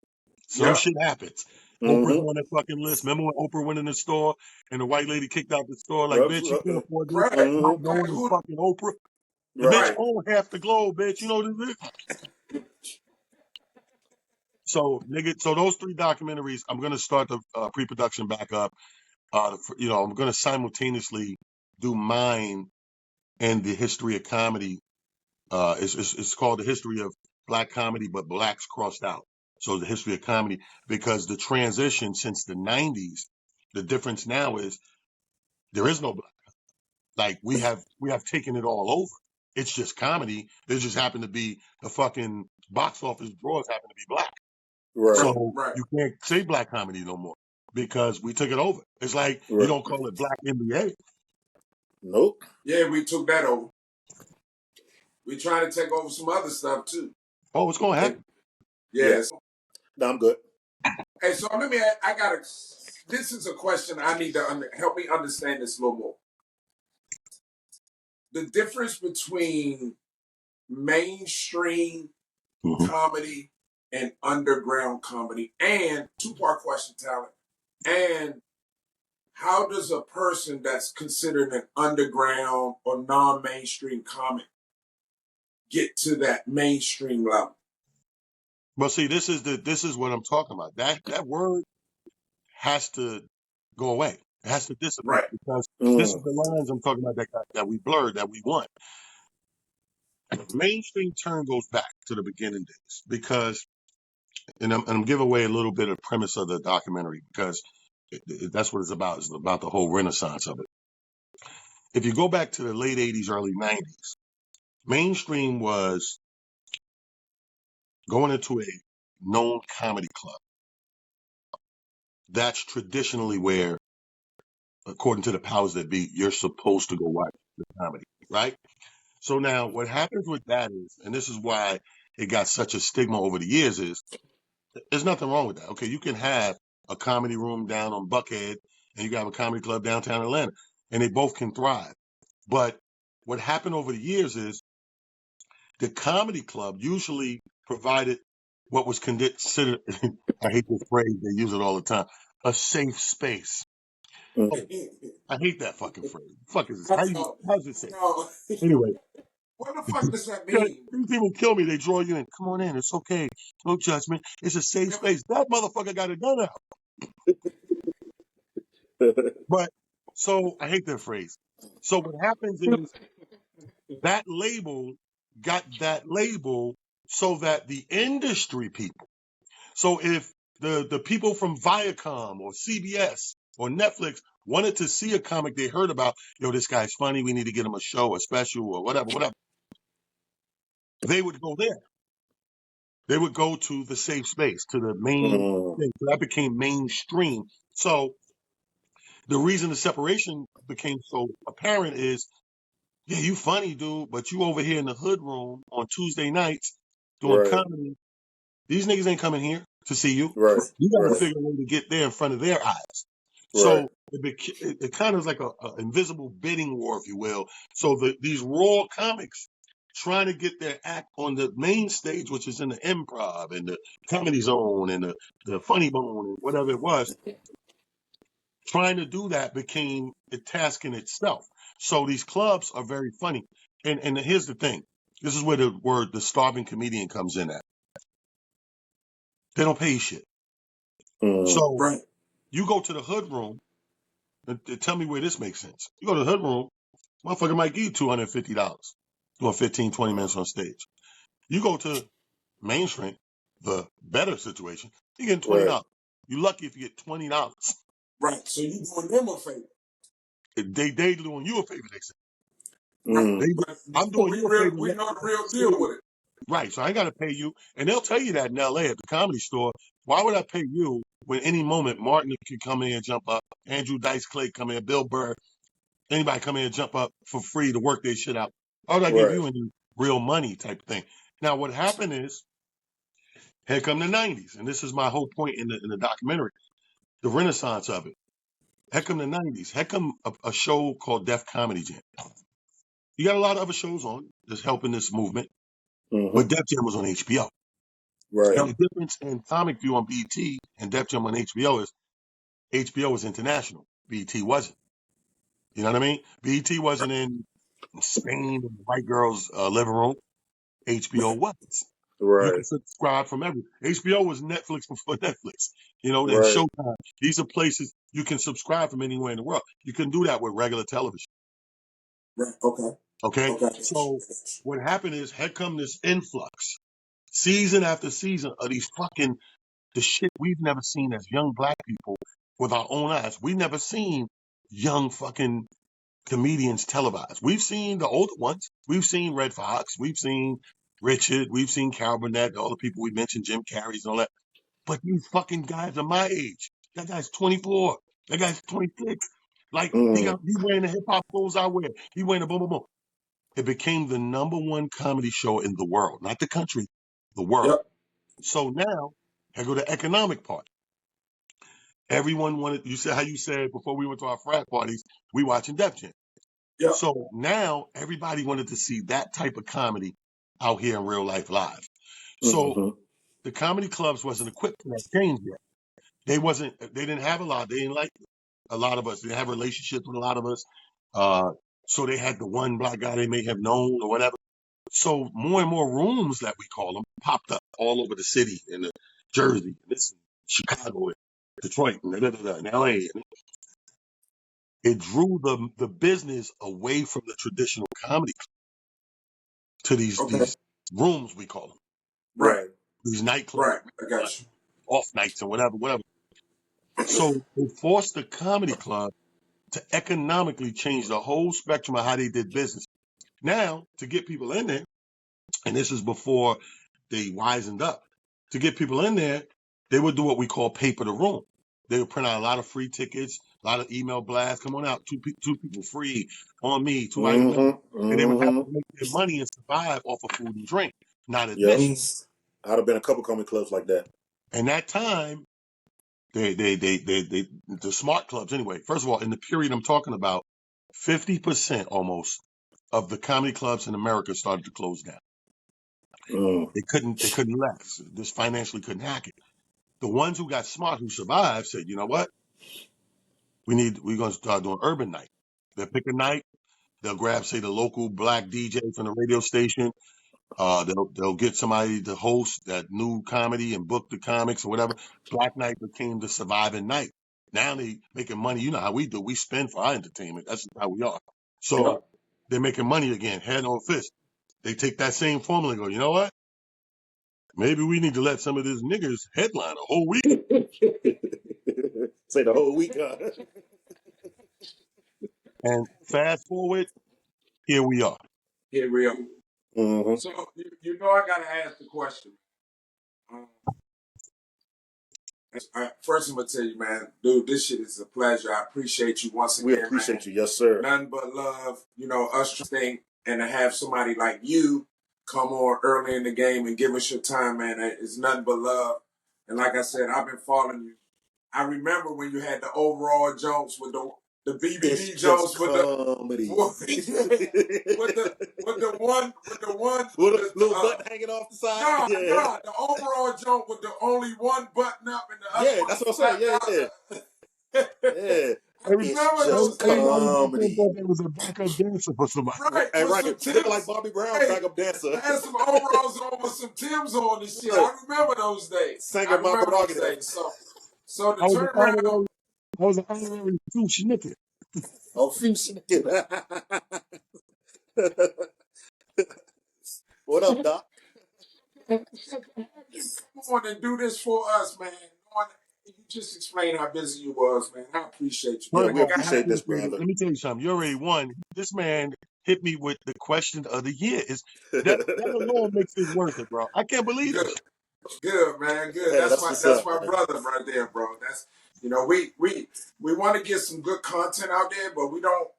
Some Yep. shit happens. Oprah's Mm-hmm. on that fucking list. Remember when Oprah went in the store and the white lady kicked out the store like, bitch, you can't afford this. Right. Not Mm-hmm. Right. knowing it's fucking Oprah. The bitch Right. owned half the globe, bitch. You know what it is? So, nigga, so those 3 documentaries, I'm gonna start the pre-production back up. I'm gonna simultaneously do mine and the history of comedy. It's called the history of black comedy, but blacks crossed out. So the history of comedy, because the transition since the '90s, the difference now is there is no black. Like we have taken it all over. It's just comedy. There just happen to be the fucking box office drawers happen to be black. Right. So Right. you can't say black comedy no more because we took it over. It's like you Right. don't call it black NBA. Nope. Yeah, we took that over. We trying to take over some other stuff too. Oh, it's gonna And happen. Yeah. yes. No, I'm good. Hey, so let me. I got to. This is a question I need to help me understand this a little more. The difference between mainstream Hmm. comedy and underground comedy, and two-part question, Talent. And how does a person that's considered an underground or non-mainstream comic get to that mainstream level? Well, see, this is what I'm talking about. That word has to go away. It has to disappear Right. because this is Mm. the lines I'm talking about that we blurred, that we want. Mainstream term goes back to the beginning days because, and I'm giving away a little bit of premise of the documentary because that's what it's about. It's about the whole renaissance of it. If you go back to the late '80s, early '90s, mainstream was going into a known comedy club. That's traditionally where, according to the powers that be, you're supposed to go watch the comedy, right? So now what happens with that is, and this is why it got such a stigma over the years, is there's nothing wrong with that. Okay, you can have a comedy room down on Buckhead and you can have a comedy club downtown Atlanta, and they both can thrive. But what happened over the years is the comedy club usually provided what was considered, I hate this phrase, they use it all the time, a safe space. Mm. Oh, I hate that fucking phrase. Fuck is this? I know. How's it I say? know. Anyway, What the fuck does that yeah, mean? these people kill me. They draw you in. Come on in. It's okay. No judgment. It's a safe space. That motherfucker got a gun out. But so I hate that phrase. So what happens is that label got that label so that the industry people. So if the people from Viacom or CBS or Netflix wanted to see a comic they heard about, yo, this guy's funny, we need to get him a show, a special, or whatever, they would go there. They would go to the safe space, to the main thing. So that became mainstream. So the reason the separation became so apparent is, yeah, you funny, dude, but you over here in the hood room on Tuesday nights doing Right. comedy. These niggas ain't coming here to see you. Right. You got to Right. figure a way to get there in front of their eyes. Right. So it kind of is like a invisible bidding war, if you will. So these raw comics trying to get their act on the main stage, which is in the Improv and the Comedy Zone and the Funny Bone and whatever it was, trying to do that became a task in itself. So these clubs are very funny. And here's the thing. This is where the word the starving comedian comes in at. They don't pay you shit. So Right. you go to the hood room and tell me where this makes sense. You go to the hood room, motherfucker might give you $250 doing 15, 20 minutes on stage. You go to mainstream, the better situation, you get $20. Right. You're lucky if you get $20. Right. So you doing them a favor. They doing you a favor, they say. Right. Mm. They, But I'm doing you a favor. we know the real deal with it. Right, so I ain't got to pay you. And they'll tell you that in LA at the Comedy Store. Why would I pay you when any moment Martin could come in and jump up, Andrew Dice Clay come in, Bill Burr, anybody come in and jump up for free to work their shit out? Why would I give Right. you any real money type of thing? Now, what happened is, here come the 90s. And this is my whole point in the documentary, the renaissance of it. Here come the 90s. Here come a show called Def Comedy Jam. You got a lot of other shows on that's helping this movement, but Def Jam was on HBO. Right. Now, the difference in Comic View on BT and Def Jam on HBO is HBO was international. BT wasn't. You know what I mean? BT wasn't in Spain in the white girl's living room. HBO was. You can Right. subscribe from every. HBO was Netflix before Netflix. You know, and Right. Showtime. These are places you can subscribe from anywhere in the world. You can do that with regular television. Right. Okay. Okay? Okay. I got you. So what happened is, here come this influx, season after season, of these fucking the shit we've never seen as young black people with our own eyes. We've never seen young fucking comedians televised. We've seen the older ones. We've seen Red Fox. We've seen Richard. We've seen Carol Burnett, all the people we mentioned, Jim Carrey's and all that. But these fucking guys are my age. That guy's 24. That guy's 26. Like, he Mm. wearing the hip hop clothes I wear. He wearing the boom, boom, boom. It became the number one comedy show in the world, not the country, the world. Yep. So now, I go to the economic part. Everyone wanted, you said how you said before we went to our frat parties, we watching Def Jam. Yep. So now everybody wanted to see that type of comedy out here in real life live. So the comedy clubs wasn't equipped for that change yet. They didn't have a lot. They didn't like a lot of us. They didn't have relationships with a lot of us. Uh, so they had the one black guy they may have known or whatever. So more and more rooms that we call them popped up all over the city in the Jersey, and this Chicago, and Detroit, and LA. And it drew the business away from the traditional comedy to Okay. these rooms we call them, Right. Right. these nightclubs, Right. I got you. off nights and whatever. So it forced the comedy club to economically change the whole spectrum of how they did business. Now, to get people in there, and this is before they wisened up, to get people in there, they would do what we call paper the room. They would print out a lot of free tickets, a lot of email blasts. Come on out, two people free on me, 2 items left. And they would have to make their money and survive off of food and drink, not Yep. admission. I'd have been a couple comedy clubs like that. And that time, the smart clubs anyway. First of all, in the period I'm talking about, 50% almost of the comedy clubs in America started to close down. Mm. They couldn't let. This financially couldn't hack it. The ones who got smart, who survived, said, you know what? We're going to start doing urban night. They'll pick a night. They'll grab, say, the local black DJ from the radio station. They'll get somebody to host that new comedy and book the comics or whatever. Black Night became the surviving night. Now they making money. You know how we do. We spend for our entertainment. That's how we are. Yep. So they're making money again, hand over fist. They take that same formula and go, you know what? Maybe we need to let some of these niggers headline a whole week. Say the whole week. And fast forward, here we are. Here we are. Mm-hmm. So you know I gotta ask the question. First, I'm gonna tell you, man, dude, this shit is a pleasure. I appreciate you once again. We appreciate you, yes, sir. Nothing but love. You know, us thing, and to have somebody like you come on early in the game and give us your time, man, it's nothing but love. And like I said, I've been following you. I remember when you had the overall jumps with the BBD jumps with comedy. with the one with a little button hanging off the side. Nah, the overall jump with the only one button up and the other one that's what I'm saying. Yeah. I remember those Everybody thought that was a backup dancer for somebody. Right, and with some Timbs. like Bobby Brown, backup dancer. I had some overalls on with some Timbs on and shit. I remember those days. Singing my prerogative. So the turnaround. I was an honorary Fuchs-Nicket. Oh, Fuchs-Nicket. What up, Doc? Come on and do this for us, man. You just explain how busy you was, man. I appreciate you. Yeah, we appreciate this, brother. Let me tell you something. You already won. This man hit me with the question of the year. That alone makes it worth it, bro. I can't believe it. Good, man. Good. Yeah, that's my brother right there, bro. That's we want to get some good content out there, but we don't.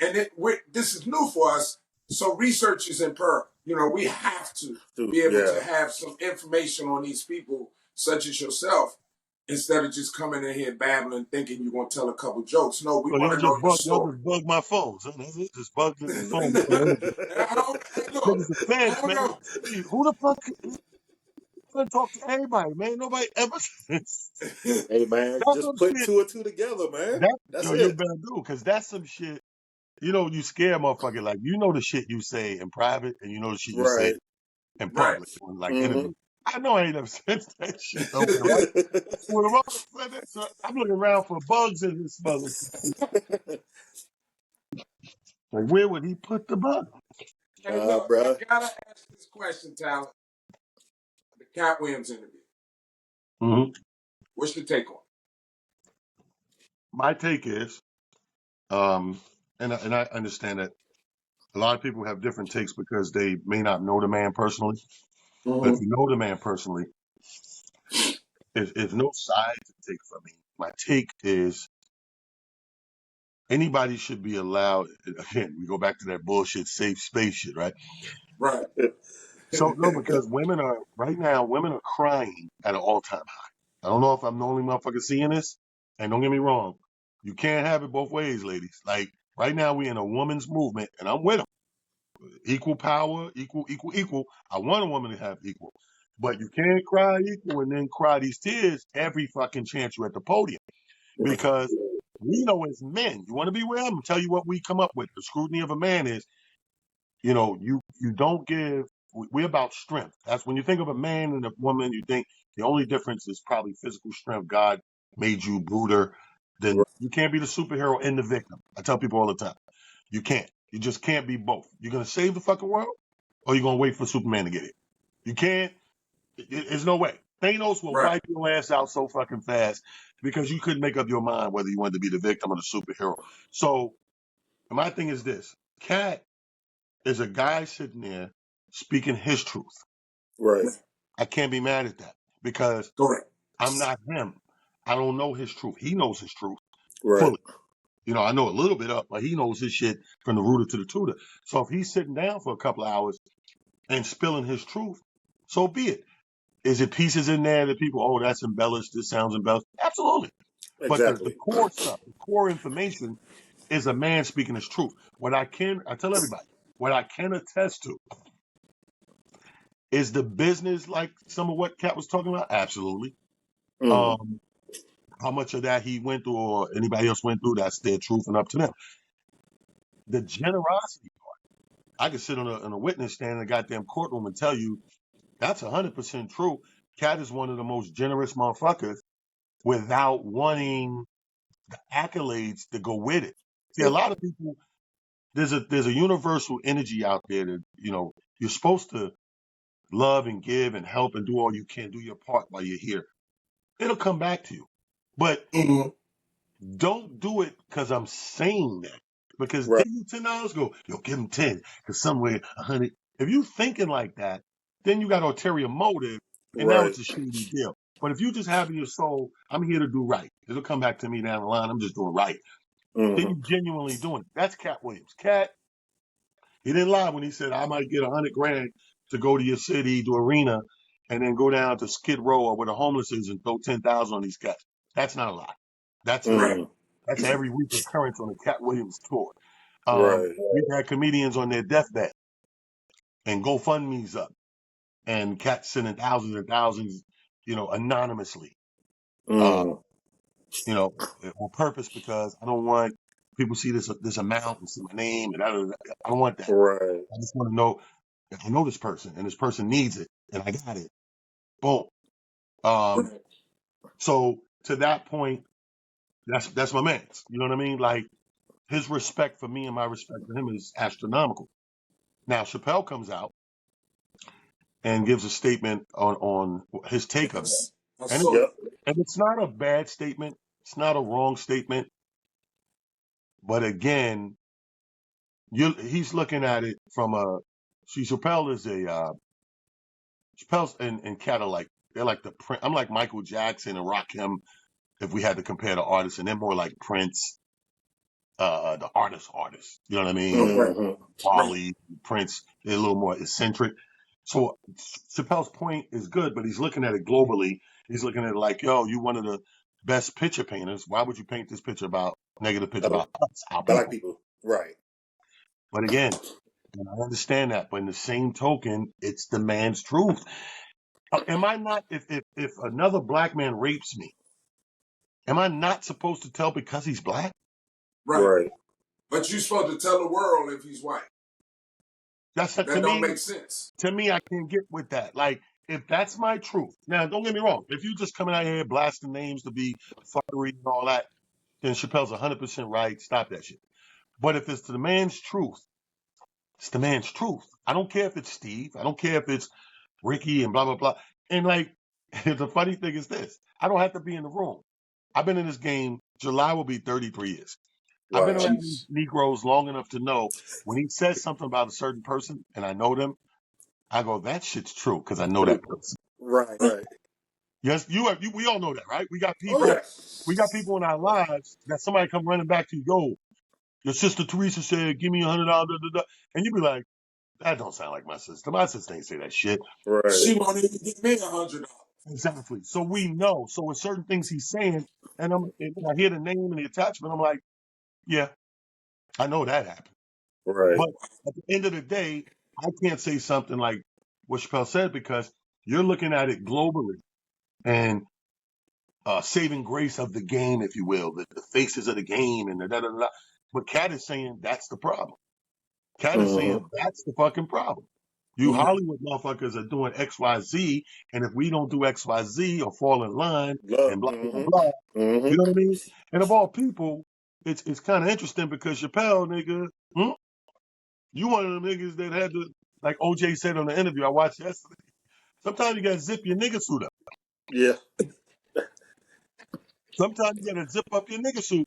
And this is new for us. So research is imperative. We have to be able to have some information on these people, such as yourself, instead of just coming in here babbling, thinking you're gonna tell a couple jokes. No, we want to know your story. Y'all just bug my phone, son. That's it. Just bug the phone. Niggas are fans, man. Who the fuck? I'm talk to everybody, man. Nobody ever. Hey, man, just put shit. 2 and 2 together, man. That's it. You better do, because that's some shit. You scare motherfucker. Like, the shit you say in private, and the shit you say in public, like interview. I know I ain't never said that shit over right? I'm looking around for bugs in this mother. Like, where would he put the bug? Hey, look, bro. I gotta ask this question, Talent. The Katt Williams interview. Mm-hmm. What's your take on it? My take is, and I understand that a lot of people have different takes because they may not know the man personally. Mm-hmm. But if you know the man personally, there's no side to take from me. My take is anybody should be allowed. Again, we go back to that bullshit safe space shit, right? Right. So no, because women are crying at an all-time high. I don't know if I'm the only motherfucker seeing this. And don't get me wrong, you can't have it both ways, ladies. Like right now, we in a woman's movement, and I'm with them. Equal power, equal. I want a woman to have equal, but you can't cry equal and then cry these tears every fucking chance you're at the podium, because we know as men, you want to be with them. Tell you what we come up with. The scrutiny of a man is, you don't give. We're about strength. That's when you think of a man and a woman, you think the only difference is probably physical strength. God made you bruter. Then you can't be the superhero and the victim. I tell people all the time, you can't. You just can't be both. You're gonna save the fucking world, or you're gonna wait for Superman to get it. You can't. There's no way. Thanos will wipe your ass out so fucking fast because you couldn't make up your mind whether you wanted to be the victim or the superhero. So my thing is this: Katt is a guy sitting there speaking his truth. Right. I can't be mad at that because I'm not him. I don't know his truth. He knows his truth fully. I know a little bit up, but he knows his shit from the rooter to the tutor. So if he's sitting down for a couple of hours and spilling his truth, so be it. Is it pieces in there that people, oh, that's embellished, this sounds embellished? Absolutely. Exactly. But the core stuff, the core information is a man speaking his truth. I tell everybody, what I can attest to is the business, like some of what Katt was talking about. Absolutely. How much of that he went through or anybody else went through, that's their truth and up to them. The generosity part, I could sit on a witness stand in a goddamn courtroom and tell you that's 100% true. Katt is one of the most generous motherfuckers without wanting accolades to go with it. See, a lot of people, there's a universal energy out there that, you're supposed to love and give and help and do all you can, do your part while you're here. It'll come back to you. But don't do it because I'm saying that. Because Right. give you $10, go, yo, give him 10, because somewhere 100. If you thinking like that, then you got ulterior motive, and now Right. it's a shady deal. But if you just have in your soul, I'm here to do right. It'll come back to me down the line. I'm just doing right. Then you genuinely doing it. That's Katt Williams. Katt, he didn't lie when he said, I might get 100 grand to go to your city, to arena, and then go down to Skid Row or where the homeless is and throw 10,000 on these cats. That's not a lie. That's Right. that's an every week occurrence on the Katt Williams tour. Right. We've had comedians on their deathbed and GoFundMe's up, and Katt sending thousands and thousands, anonymously, uh, on purpose, because I don't want people to see this amount and see my name, and I don't want that. Right. I just want to know if I know this person and this person needs it and I got it. Boom. So to that point, that's my man. You know what I mean? Like, his respect for me and my respect for him is astronomical. Now Chappelle comes out and gives a statement on his take of it. And it's not a bad statement. It's not a wrong statement. But again, he's looking at it from Chappelle is Chappelle's and Katt are like, they're like the Prince. I'm like Michael Jackson and Rakim if we had to compare the artists, and they're more like Prince, the artist. You know what I mean? Harley, Prince, they're a little more eccentric. So Chappelle's point is good, but he's looking at it globally. He's looking at it like, yo, you one of the best picture painters. Why would you paint this negative picture about us, our Black people? people. Right. But again, I understand that. But in the same token, it's the man's truth. Am I not, if another black man rapes me, am I not supposed to tell because he's black? Right. But you're supposed to tell the world if he's white. That don't make sense. To me, I can't get with that. Like, if that's my truth. Now, don't get me wrong. If you just coming out here blasting names to be fuckery and all that, then Chappelle's 100% right. Stop that shit. But if it's the man's truth, it's the man's truth. I don't care if it's Steve. I don't care if it's Rickey and blah, blah, blah. And like, the funny thing is this. I don't have to be in the room. I've been in this game. July will be 33 years. Wow. I've been around these Negroes long enough to know when he says something about a certain person and I know them, I go, that shit's true because I know that person. Right. Yes, we all know that, right? We got people in our lives that somebody come running back to you, yo, your sister Teresa said, give me $100, and you be like, that don't sound like my sister. My sister ain't say that shit. Right. She won't even give me $100. Exactly. So we know. So with certain things he's saying, and I hear the name and the attachment, I'm like, yeah, I know that happened. Right. But at the end of the day, I can't say something like what Chappelle said because you're looking at it globally and saving grace of the game, if you will, the faces of the game and the da-da-da-da. But Katt is saying that's the problem. Katt is saying that's the fucking problem. You Hollywood motherfuckers are doing X, Y, Z, and if we don't do X, Y, Z or fall in line and blah, blah, blah, you know what I mean? And of all people, it's kind of interesting because Chappelle, nigga, you one of them niggas that had to, like OJ said on the interview I watched yesterday, sometimes you gotta zip your nigga suit up. Yeah. Sometimes you gotta zip up your nigga suit.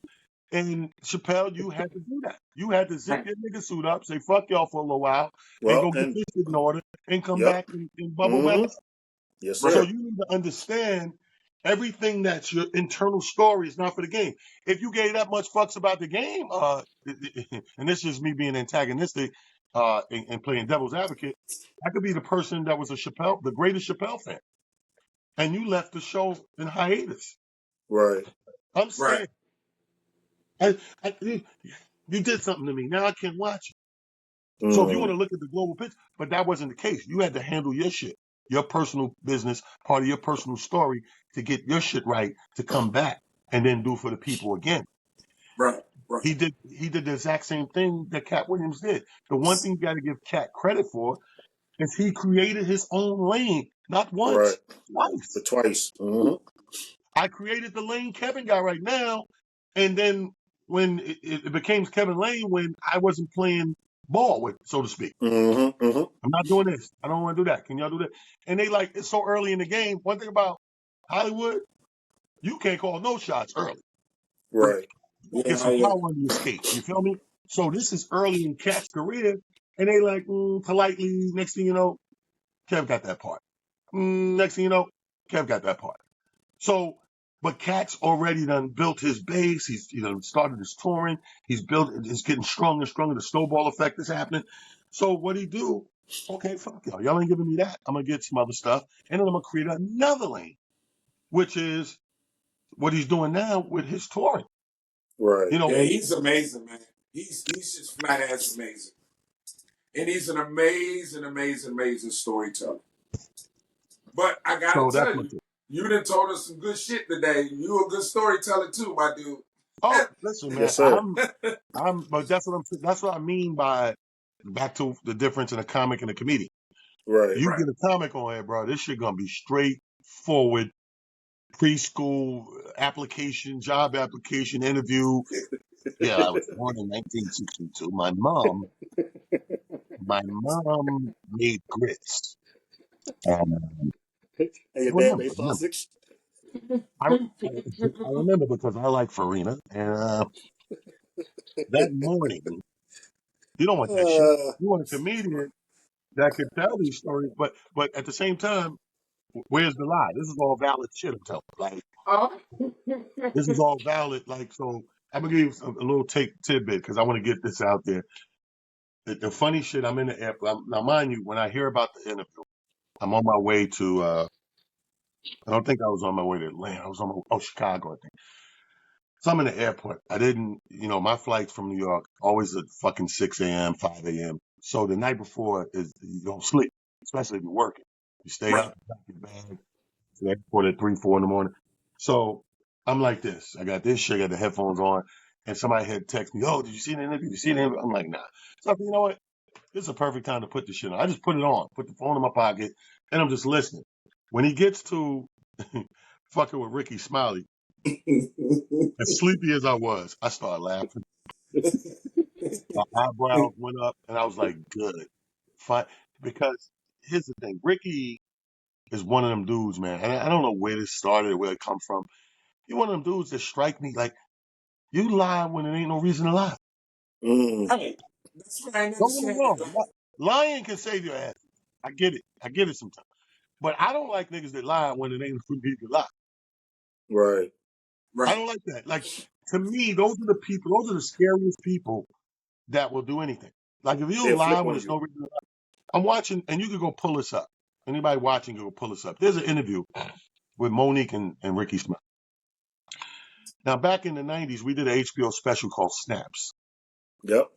And Chappelle, you had to do that. You had to zip your nigga suit up, say fuck y'all for a little while, and go get this shit in order, and come back and bubble back up. Yes, sir. So you need to understand everything that's your internal story is not for the game. If you gave that much fucks about the game, and this is me being antagonistic and playing devil's advocate, I could be the person that was the greatest Chappelle fan, and you left the show in hiatus. Right. I'm saying, you did something to me. Now I can't watch it. So if you want to look at the global picture, but that wasn't the case. You had to handle your shit, your personal business, part of your personal story to get your shit right to come back and then do for the people again. Right. Right. He did the exact same thing that Katt Williams did. The one thing you got to give Katt credit for is he created his own lane, not Right. once, twice. But twice. Mm-hmm. I created the lane Kevin got right now, and then when it became Kevin Lane when I wasn't playing ball with, so to speak. Mm-hmm. Mm-hmm. I'm not doing this. I don't want to do that. Can y'all do that? And they like it's so early in the game. One thing about Hollywood, you can't call no shots early. Right. Get Yeah. some Yeah. power on the escape. You feel me? So this is early in Cat's career, and they like politely. Next thing you know, Kev got that part. Next thing you know, Kev got that part. So, but Cat's already done built his base. He's started his touring. He's built. It's getting stronger and stronger. The snowball effect is happening. So what he do? Okay, fuck y'all. Y'all ain't giving me that. I'm gonna get some other stuff, and then I'm gonna create another lane, which is what he's doing now with his touring. Right. You know, Yeah, he's amazing, man. He's just flat ass amazing. And he's an amazing, amazing, amazing storyteller. But I gotta so that's tell what. you, you done told us some good shit today. You a good storyteller too, my dude. Oh, listen, man. Yes, sir. But that's what I'm. That's what I mean by back to the difference in a comic and a comedian. Right. You Right. get a comic on here, bro. This shit gonna be straightforward, preschool application, job application, interview. Yeah, I was born in 1962. My mom made grits. Um, And your I dad remember, made sausage. I remember because I like Farina. And that morning, you don't want that shit. Uh, You want a comedian that could tell these stories, but at the same time, where's the lie? This is all valid shit I'm telling you. Like this is all valid. Like so, I'm gonna give you a little tidbit because I want to get this out there. The funny shit, I'm in the airport. Now, mind you, when I hear about the interview, I'm on my way to. I don't think I was on my way to Atlanta. I was on Chicago, I think. So I'm in the airport. I didn't, my flights from New York always at fucking 6 a.m., 5 a.m. So the night before is you don't sleep, especially if you're working. You stay Right. up, you pack your bag to the airport at 3, 4 in the morning. So I'm like this. I got this shit, I got the headphones on, and somebody had text me, "Oh, did you see the interview? Did you see the interview?" I'm like, nah. So I think, you know what? This is a perfect time to put this shit on. I just put it on, put the phone in my pocket, and I'm just listening. When he gets to fucking with Rickey Smiley, as sleepy as I was, I started laughing. My eyebrows went up, and I was like, good. Fine. Because here's the thing. Rickey is one of them dudes, man. And I don't know where this started or where it come from. You're one of them dudes that strike me like you lie when there ain't no reason to lie. mm, Hey, that's what I ain't Don't get me understanding. wrong. Lying can save your ass. I get it. I get it sometimes. But I don't like niggas that lie when it ain't no need to lie. right. I Right. don't like that. Like to me, those are the scariest people that will do anything. Like if you They'll lie flip when on there's no you. reason to lie. I'm watching, and you can go pull this up. Anybody watching can go pull this up. There's an interview with Monique and Rickey Smith. Now, back in the 90s, we did an HBO special called Snaps. Yep.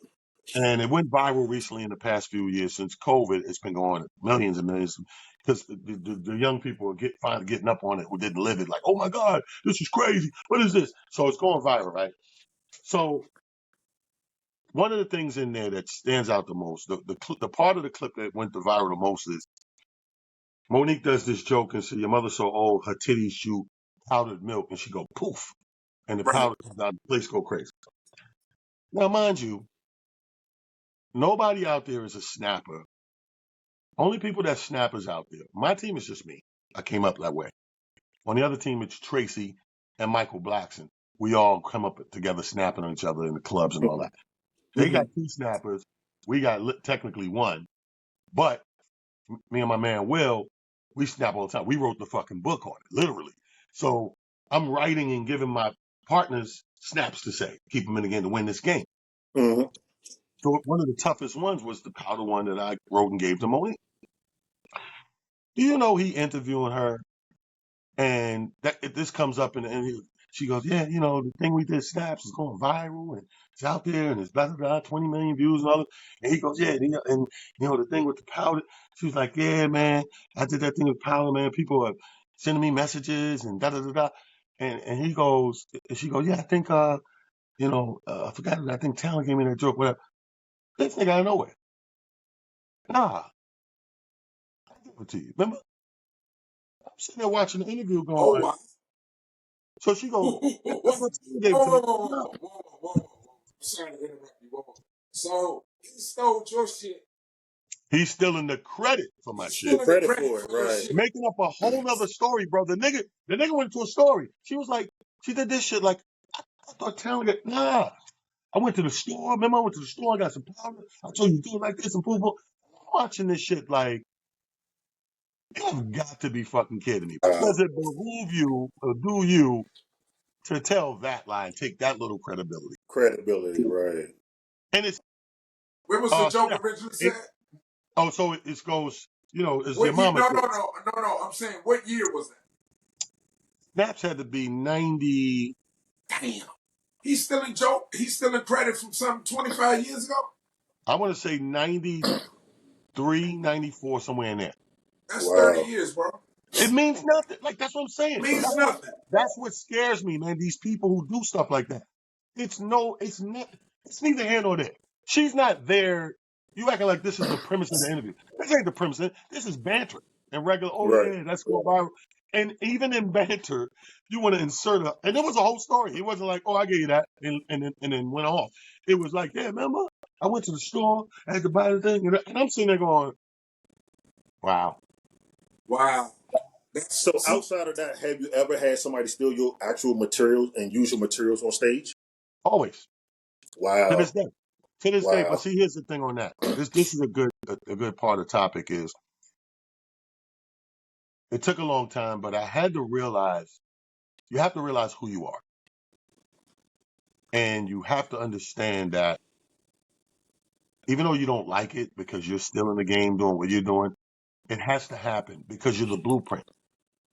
And it went viral recently in the past few years. Since COVID, it's been going millions and millions because the young people are finally getting up on it who didn't live it. Like, oh my God, this is crazy. What is this? So it's going viral, right? So one of the things in there that stands out the most, the part of the clip that went viral the most is Monique does this joke and says, your mother's so old, her titties shoot powdered milk, and she go poof, and the Right. powder comes out, the place go crazy. Now, mind you, nobody out there is a snapper. Only people that snappers out there. My team is just me. I came up that way. On the other team, it's Tracy and Michael Blackson. We all come up together snapping on each other in the clubs and all that. They Mm-hmm. got 2 snappers. We got technically 1. But me and my man Will, we snap all the time. We wrote the fucking book on it, literally. So I'm writing and giving my partners snaps to say, keep them in the game to win this game. Mm-hmm. So one of the toughest ones was the powder one that I wrote and gave to Monique. Do you know he interviewing her and that this comes up and she goes, yeah, the thing we did snaps is going viral and it's out there and it's blah blah blah, 20 million views and all that. And he goes, yeah, and the thing with the powder. She was like, yeah, man, I did that thing with powder, man. People are sending me messages and da da da da. And he goes, and she goes, yeah, I think I forgot. I think Talent gave me that joke. Whatever. This nigga out of nowhere. Nah, I give it to you. Remember, I'm sitting there watching the interview Oh, going. wow. So she goes, Whoa, that's what Talent gave it to me. No, whoa. Sorry to interrupt you. Whoa. So he stole your shit. he's still in the credit for my He's shit. still in the Credit credit for it, for your right? shit. Making up a whole nother story, bro. The nigga went into a story. She was like, she did this shit like, I thought Talent got, nah. I went to the store. Remember, I went to the store. I got some powder. I told you do it like this and boom, boom. I'm watching this shit like, you have got to be fucking kidding me. Does it behoove you or do you to tell that lie, take that little credibility? Credibility, right? And it's, When was the say joke that. originally It, said? so it goes, it's your What year? mama. No. I'm saying, what year was that? Snaps had to be 90. Damn. He's still in joke. He's still in credit from some 25 years ago. I want to say 93, 94, somewhere in there. That's 30 Wow. years, bro. It means nothing. Like, that's what I'm saying. Means nothing. That's what scares me, man. These people who do stuff like that. It's not, it's neither here nor there. She's not there. You acting like this is the premise of the interview. This ain't the premise. This is banter and regular, oh Right. yeah, that's go viral. And even in banter, you want to insert and it was a whole story. It wasn't like, oh, I gave you that and then went off. It was like, yeah, remember? I went to the store, I had to buy the thing, and I'm sitting there going, wow. Wow. So outside of that, have you ever had somebody steal your actual materials and use your materials on stage? Always. To this Wow. day. To this day. But Wow. see, here's the thing on that. This is a good part of the topic is it took a long time, but I had to realize you have to realize who you are. And you have to understand that even though you don't like it because you're still in the game doing what you're doing, it has to happen because you're the blueprint.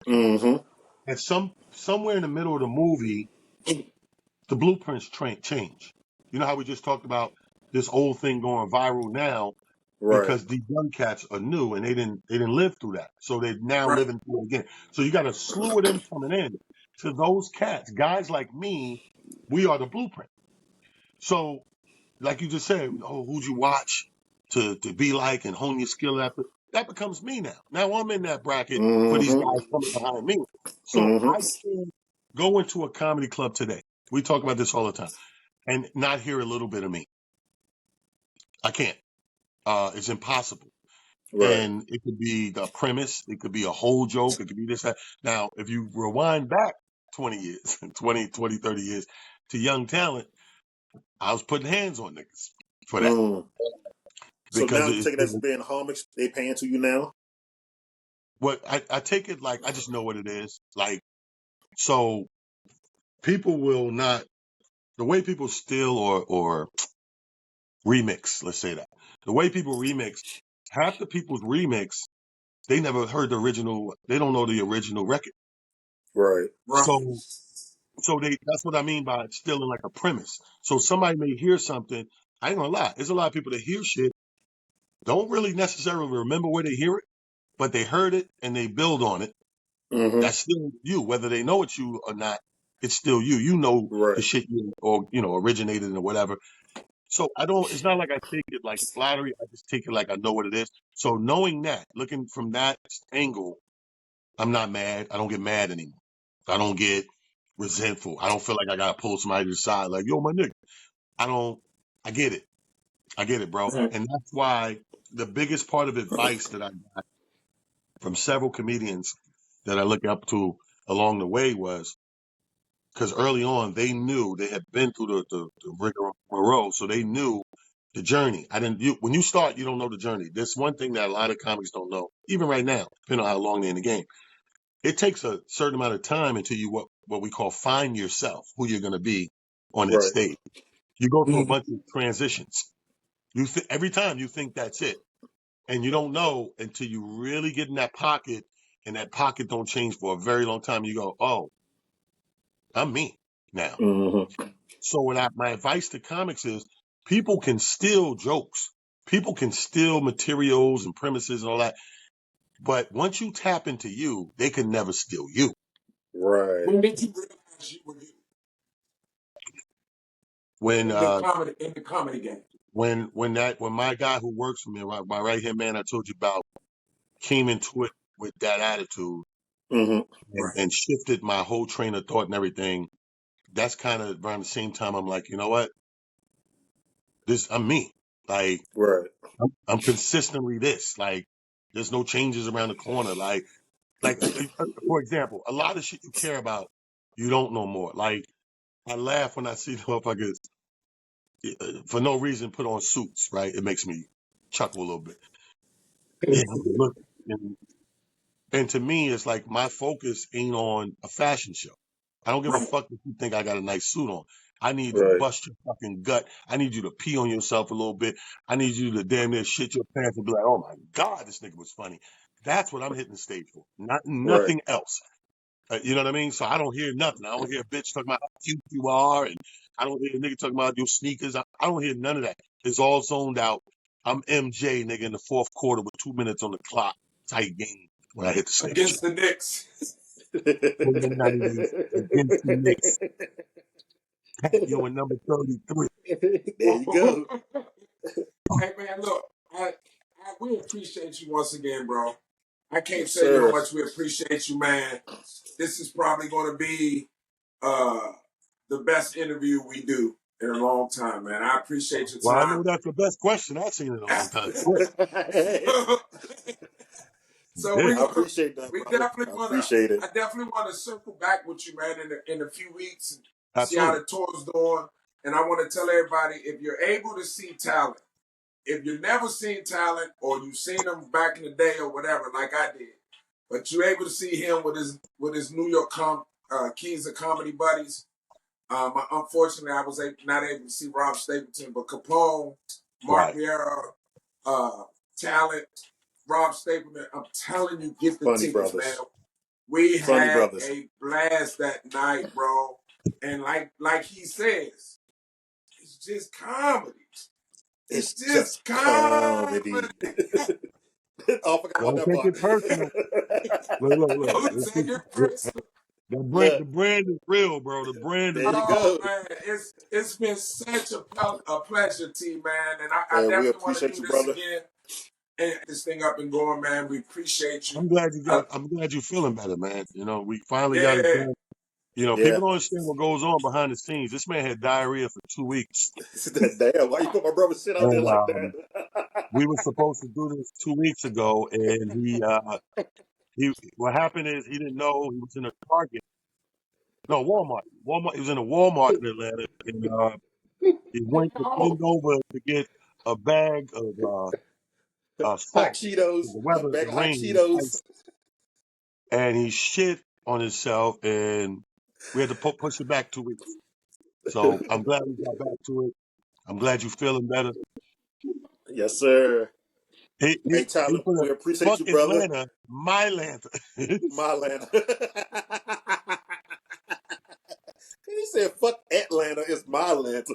Mm-hmm. And somewhere in the middle of the movie, the blueprints change. You know how we just talked about this old thing going viral now Right. because these young cats are new and they didn't live through that. So they're now Right. living through it again. So you got a slew of them coming in. To those cats, guys like me, we are the blueprint. So like you just said, oh, who'd you watch to be like and hone your skill after? That becomes me now. Now I'm in that bracket for these Mm-hmm. guys coming behind me. So I Mm-hmm. can go into a comedy club today. We talk about this all the time and not hear a little bit of me. I can't. It's impossible. Right. And it could be the premise. It could be a whole joke. It could be this, that. Now, if you rewind back 20 years, 30 years to young talent, I was putting hands on niggas for that Mm. So because now you it's take it as being homage. They paying to you now. what I take it like I just know what it is. Like, so people will not, the way people steal or remix, let's say that. The way people remix, half the people's remix, they never heard the original, they don't know the original record. Right. Right. So that's what I mean by stealing like a premise. So somebody may hear something, I ain't gonna lie, there's a lot of people that hear shit, don't really necessarily remember where they hear it, but they heard it and they build on it. Mm-hmm. That's still you, whether they know it's you or not. It's still you. You know the Right. shit you or originated or whatever. So I don't. It's not like I take it like flattery. I just take it like I know what it is. So knowing that, looking from that angle, I'm not mad. I don't get mad anymore. I don't get resentful. I don't feel like I gotta pull somebody to the side like, yo, my nigga. I don't. I get it. I get it, bro. Mm-hmm. And that's why the biggest part of advice that I got from several comedians that I look up to along the way was because early on they knew they had been through the rigmarole, so they knew the journey. I didn't. When you start, you don't know the journey. There's one thing that a lot of comics don't know, even right now, depending on how long they're in the game. It takes a certain amount of time until you what we call find yourself, who you're going to be on that Right. stage. You go through a Mm-hmm. bunch of transitions. Every time you think that's it, and you don't know until you really get in that pocket, and that pocket don't change for a very long time. You go, oh, I'm me now. Mm-hmm. So my advice to comics is people can steal jokes. People can steal materials and premises and all that. But once you tap into you, they can never steal you. Right. When did you realize you were you? when in the comedy game. when my guy who works for me, my right hand man I told you about, came into it with that attitude Mm-hmm. Right. and shifted my whole train of thought and everything. That's kind of around the same time I'm like, you know what? I'm me. Like Right. I'm consistently this. Like there's no changes around the corner. For example, a lot of shit you care about, you don't know more. Like I laugh when I see motherfuckers for no reason put on suits. Right? It makes me chuckle a little bit. Yeah, look, and, and to me, it's like my focus ain't on a fashion show. I don't give a Right. fuck if you think I got a nice suit on. I need to Right. bust your fucking gut. I need you to pee on yourself a little bit. I need you to damn near shit your pants and be like, oh my God, this nigga was funny. That's what I'm hitting the stage for. Right. Nothing else. You know what I mean? So I don't hear nothing. I don't hear a bitch talking about how cute you are, and I don't hear a nigga talking about your sneakers. I don't hear none of that. It's all zoned out. I'm MJ, nigga, in the fourth quarter with 2 minutes on the clock. Tight game when I hit the stage. Against the Knicks. In the 90s against the Knicks. Pat, you in number 33. There you go. Hey man, look, we appreciate you once again, bro. I can't Yes, tell you how sir. much we appreciate you, man. This is probably going to be uh, the best interview we do in a long time, man. I appreciate your Well, I know time. that's the best question I've seen in a long time. Quick. So Yeah. I appreciate that, we brother. definitely I wanna appreciate it. I definitely want to circle back with you, man, in a few weeks and see how Absolutely. the tour's doing. And I want to tell everybody, if you're able to see talent, if you've never seen talent or you've seen him back in the day or whatever, like I did, but you're able to see him with his New York Keys of Comedy buddies. Unfortunately, I was not able to see Rob Stapleton, but Capone, Mark Right. Vieira, Talent, Rob Stapleton. I'm telling you, get the Funny tickets, man. brothers. We Funny had brothers. a blast that night, bro. And like he says, it's just comedy. It's It's just just comedy. comedy. Oh, I forgot about Don't that take part. it personal. Look. Don't take it personal. The Look, brand is real, bro. The brand is there you real. Oh go. man, it's been such a pleasure, T man, and I And we definitely want to appreciate do you, this brother. again and get this thing up and going, man. We appreciate you. I'm glad you're feeling better, man. You know, we finally got it Yeah, done. You know, Yeah. people don't understand what goes on behind the scenes. This man had diarrhea for 2 weeks. Damn, why you put my brother shit out there And like that? we were supposed to do this 2 weeks ago, and he what happened is he didn't know he was in a Target. No, Walmart. Walmart. He was in a Walmart in Atlanta, and he went to oh, bend over to get a bag of Hot salt. Cheetos. The A weather, bag the of hot rain, and the Cheetos. ice, and he shit on himself, and we had to push it back 2 weeks. So I'm glad we got back to it. I'm glad you're feeling better. Yes, sir. Hey, He Tyler, put a we appreciate fuck you, brother. Atlanta, my Atlanta. My Atlanta. He said, fuck Atlanta, it's my Atlanta.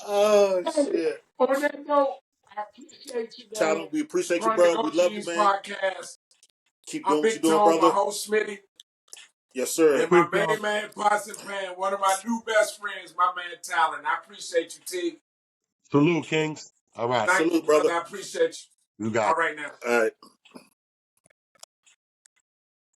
Oh, shit. on that note, I appreciate you, man. Tyler, we appreciate you, Chronic bro. We love you, OGs man. podcast. Keep I'm doing what you're Big doing, Tone, my brother. host Smitty, Yes, sir. and my Peace, y'all. main man, Pots and Pan, one of my new best friends, my man Talent. I appreciate you, T. Salute, Kings. All right. Thank you, Salute, brother. brother. I appreciate you. You got it. All right now. All right.